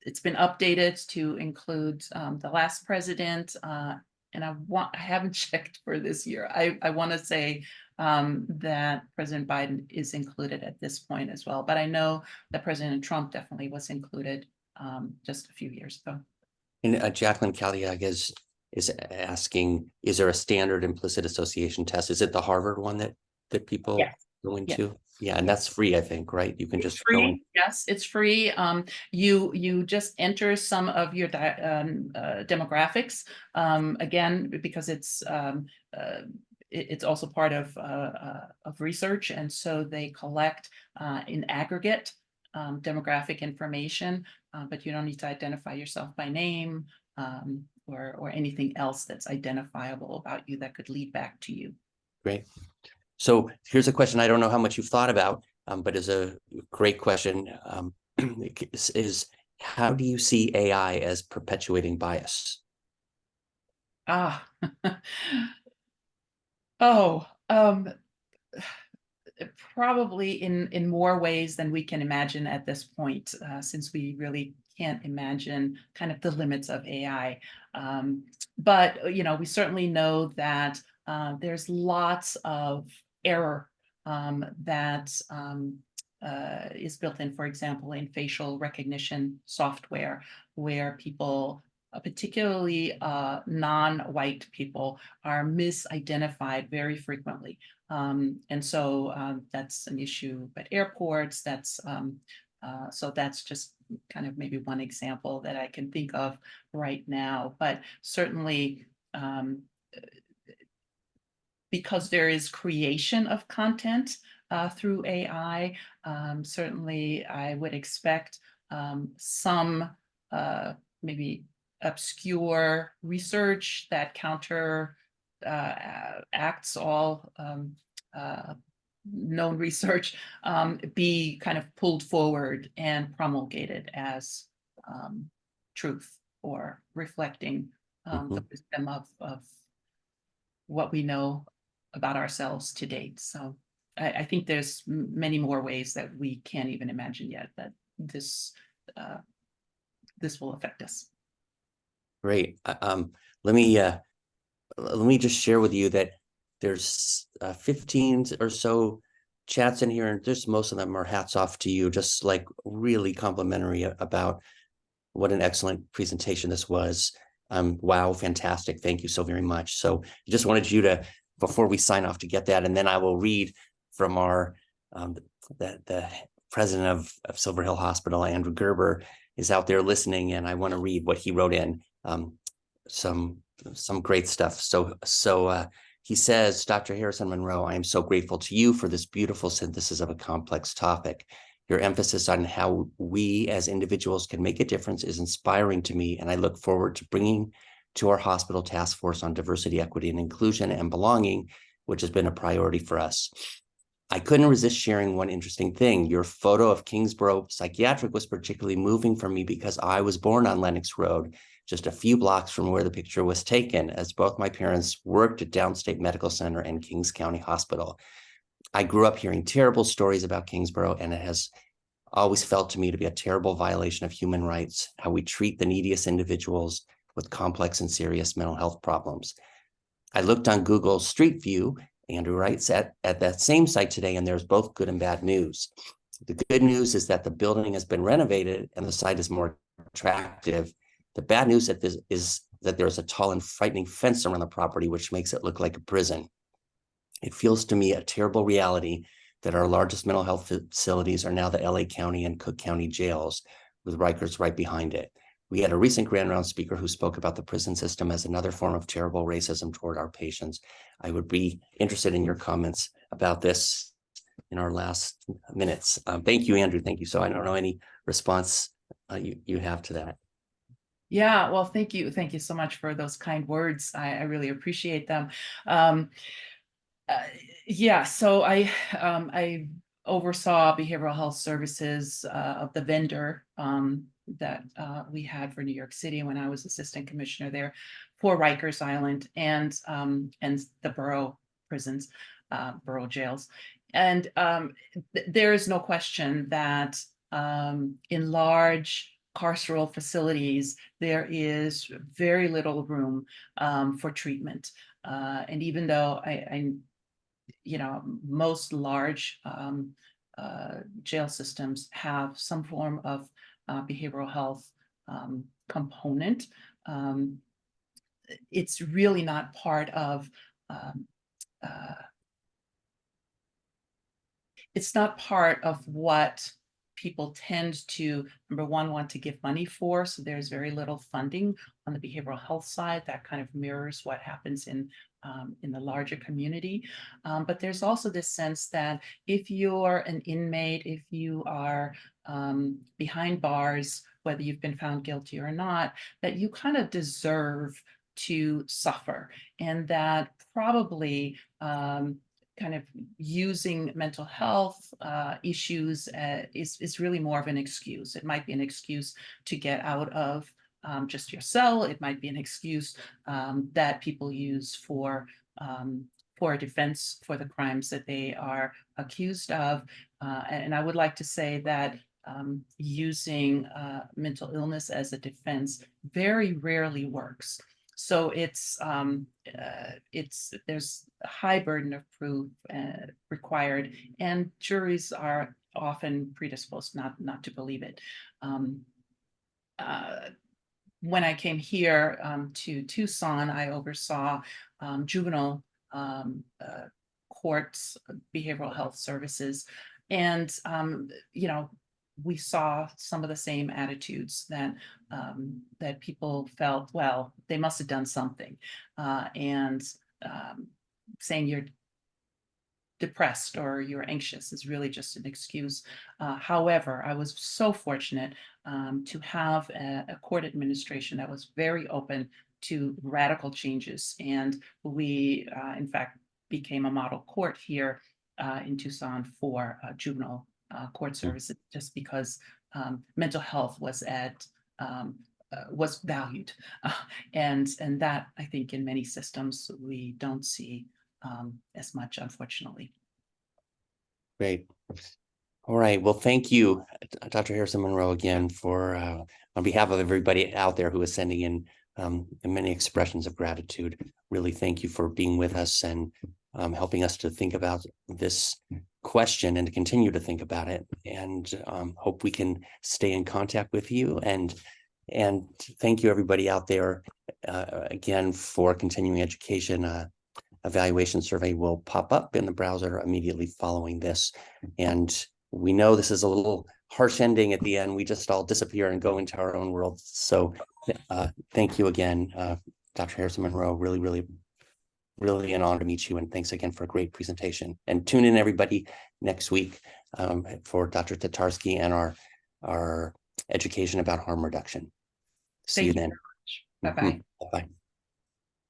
It's been updated to include the last president. And I haven't checked for this year. I want to say that President Biden is included at this point as well. But I know that President Trump definitely was included just a few years ago. And Jacqueline Caliag is asking, is there a standard implicit association test? Is it the Harvard one that people go into? Yeah, and that's free, I think, right? You can just free. go in. Yes, it's free. You just enter some of your demographics. Again, because it's also part of research, and so they collect in aggregate demographic information, but you don't need to identify yourself by name or anything else that's identifiable about you that could lead back to you. Great. So here's a question I don't know how much you've thought about, but is a great question. Is how do you see AI as perpetuating bias? Probably in more ways than we can imagine at this point, since we really can't imagine kind of the limits of AI. But we certainly know that there's lots of error that is built in, for example, in facial recognition software, where people, particularly non-white people, are misidentified very frequently. And so that's an issue at airports. So that's just kind of maybe one example that I can think of right now. But certainly, because there is creation of content through AI, certainly I would expect some maybe obscure research that counter acts all known research be kind of pulled forward and promulgated as truth, or reflecting the wisdom of what we know about ourselves to date. So I think there's many more ways that we can't even imagine yet that this will affect us. Great. Let me just share with you that there's 15 or so chats in here, and just most of them are hats off to you, just like really complimentary about what an excellent presentation this was. Wow, fantastic. Thank you so very much. So I just wanted you to, before we sign off, to get that, and then I will read from our the president of Silver Hill Hospital, Andrew Gerber, is out there listening, and I want to read what he wrote in. Some great stuff. So he says, Dr. Harrison-Monroe, I am so grateful to you for this beautiful synthesis of a complex topic. Your emphasis on how we as individuals can make a difference is inspiring to me, and I look forward to bringing to our hospital task force on diversity, equity, and inclusion and belonging, which has been a priority for us. I couldn't resist sharing one interesting thing. Your photo of Kingsborough Psychiatric was particularly moving for me because I was born on Lenox Road, just a few blocks from where the picture was taken, as both my parents worked at Downstate Medical Center and Kings County Hospital. I grew up hearing terrible stories about Kingsborough, and it has always felt to me to be a terrible violation of human rights, how we treat the neediest individuals with complex and serious mental health problems. I looked on Google Street View, Andrew writes, at that same site today, and there's both good and bad news. The good news is that the building has been renovated and the site is more attractive. The bad news is that there's a tall and frightening fence around the property, which makes it look like a prison. It feels to me a terrible reality that our largest mental health facilities are now the LA County and Cook County jails, with Rikers right behind it. We had a recent Grand Round speaker who spoke about the prison system as another form of terrible racism toward our patients. I would be interested in your comments about this in our last minutes. Thank you, Andrew. Thank you. So I don't know any response you have to that. Yeah, well, thank you. Thank you so much for those kind words. I really appreciate them. Yeah, so I oversaw behavioral health services of the vendor that we had for New York City when I was assistant commissioner there for Rikers Island and the borough prisons, borough jails. And there is no question that in large carceral facilities, there is very little room for treatment. And even though most large jail systems have some form of behavioral health component, it's really not part of what people tend to, number one, want to give money for. So there's very little funding on the behavioral health side. That kind of mirrors what happens in the larger community. But there's also this sense that if you're an inmate, if you are behind bars, whether you've been found guilty or not, that you kind of deserve to suffer, and that probably kind of using mental health issues is really more of an excuse. It might be an excuse to get out of just your cell. It might be an excuse that people use for a defense for the crimes that they are accused of. And I would like to say that using mental illness as a defense very rarely works. So there's a high burden of proof required, and juries are often predisposed not to believe it. When I came here to Tucson, I oversaw juvenile courts, behavioral health services, and we saw some of the same attitudes that people felt, well, they must have done something, and saying you're depressed or you're anxious is really just an excuse. However, I was so fortunate to have a court administration that was very open to radical changes, and we, in fact, became a model court here in Tucson for juvenile court services, just because mental health was valued, and that I think in many systems we don't see as much, unfortunately. Great. All right. Well, thank you, Dr. Harrison-Monroe, again, for on behalf of everybody out there who is sending in many expressions of gratitude. Really, thank you for being with us and helping us to think about this question and to continue to think about it, and hope we can stay in contact with you. And thank you, everybody out there, again, for continuing education. Evaluation survey will pop up in the browser immediately following this. And we know this is a little harsh ending at the end. We just all disappear and go into our own world. So thank you again, Dr. Harrison-Monroe. Really an honor to meet you. And thanks again for a great presentation. And tune in, everybody, next week for Dr. Tatarski and our education about harm reduction. See you then. Bye-bye. Bye-bye.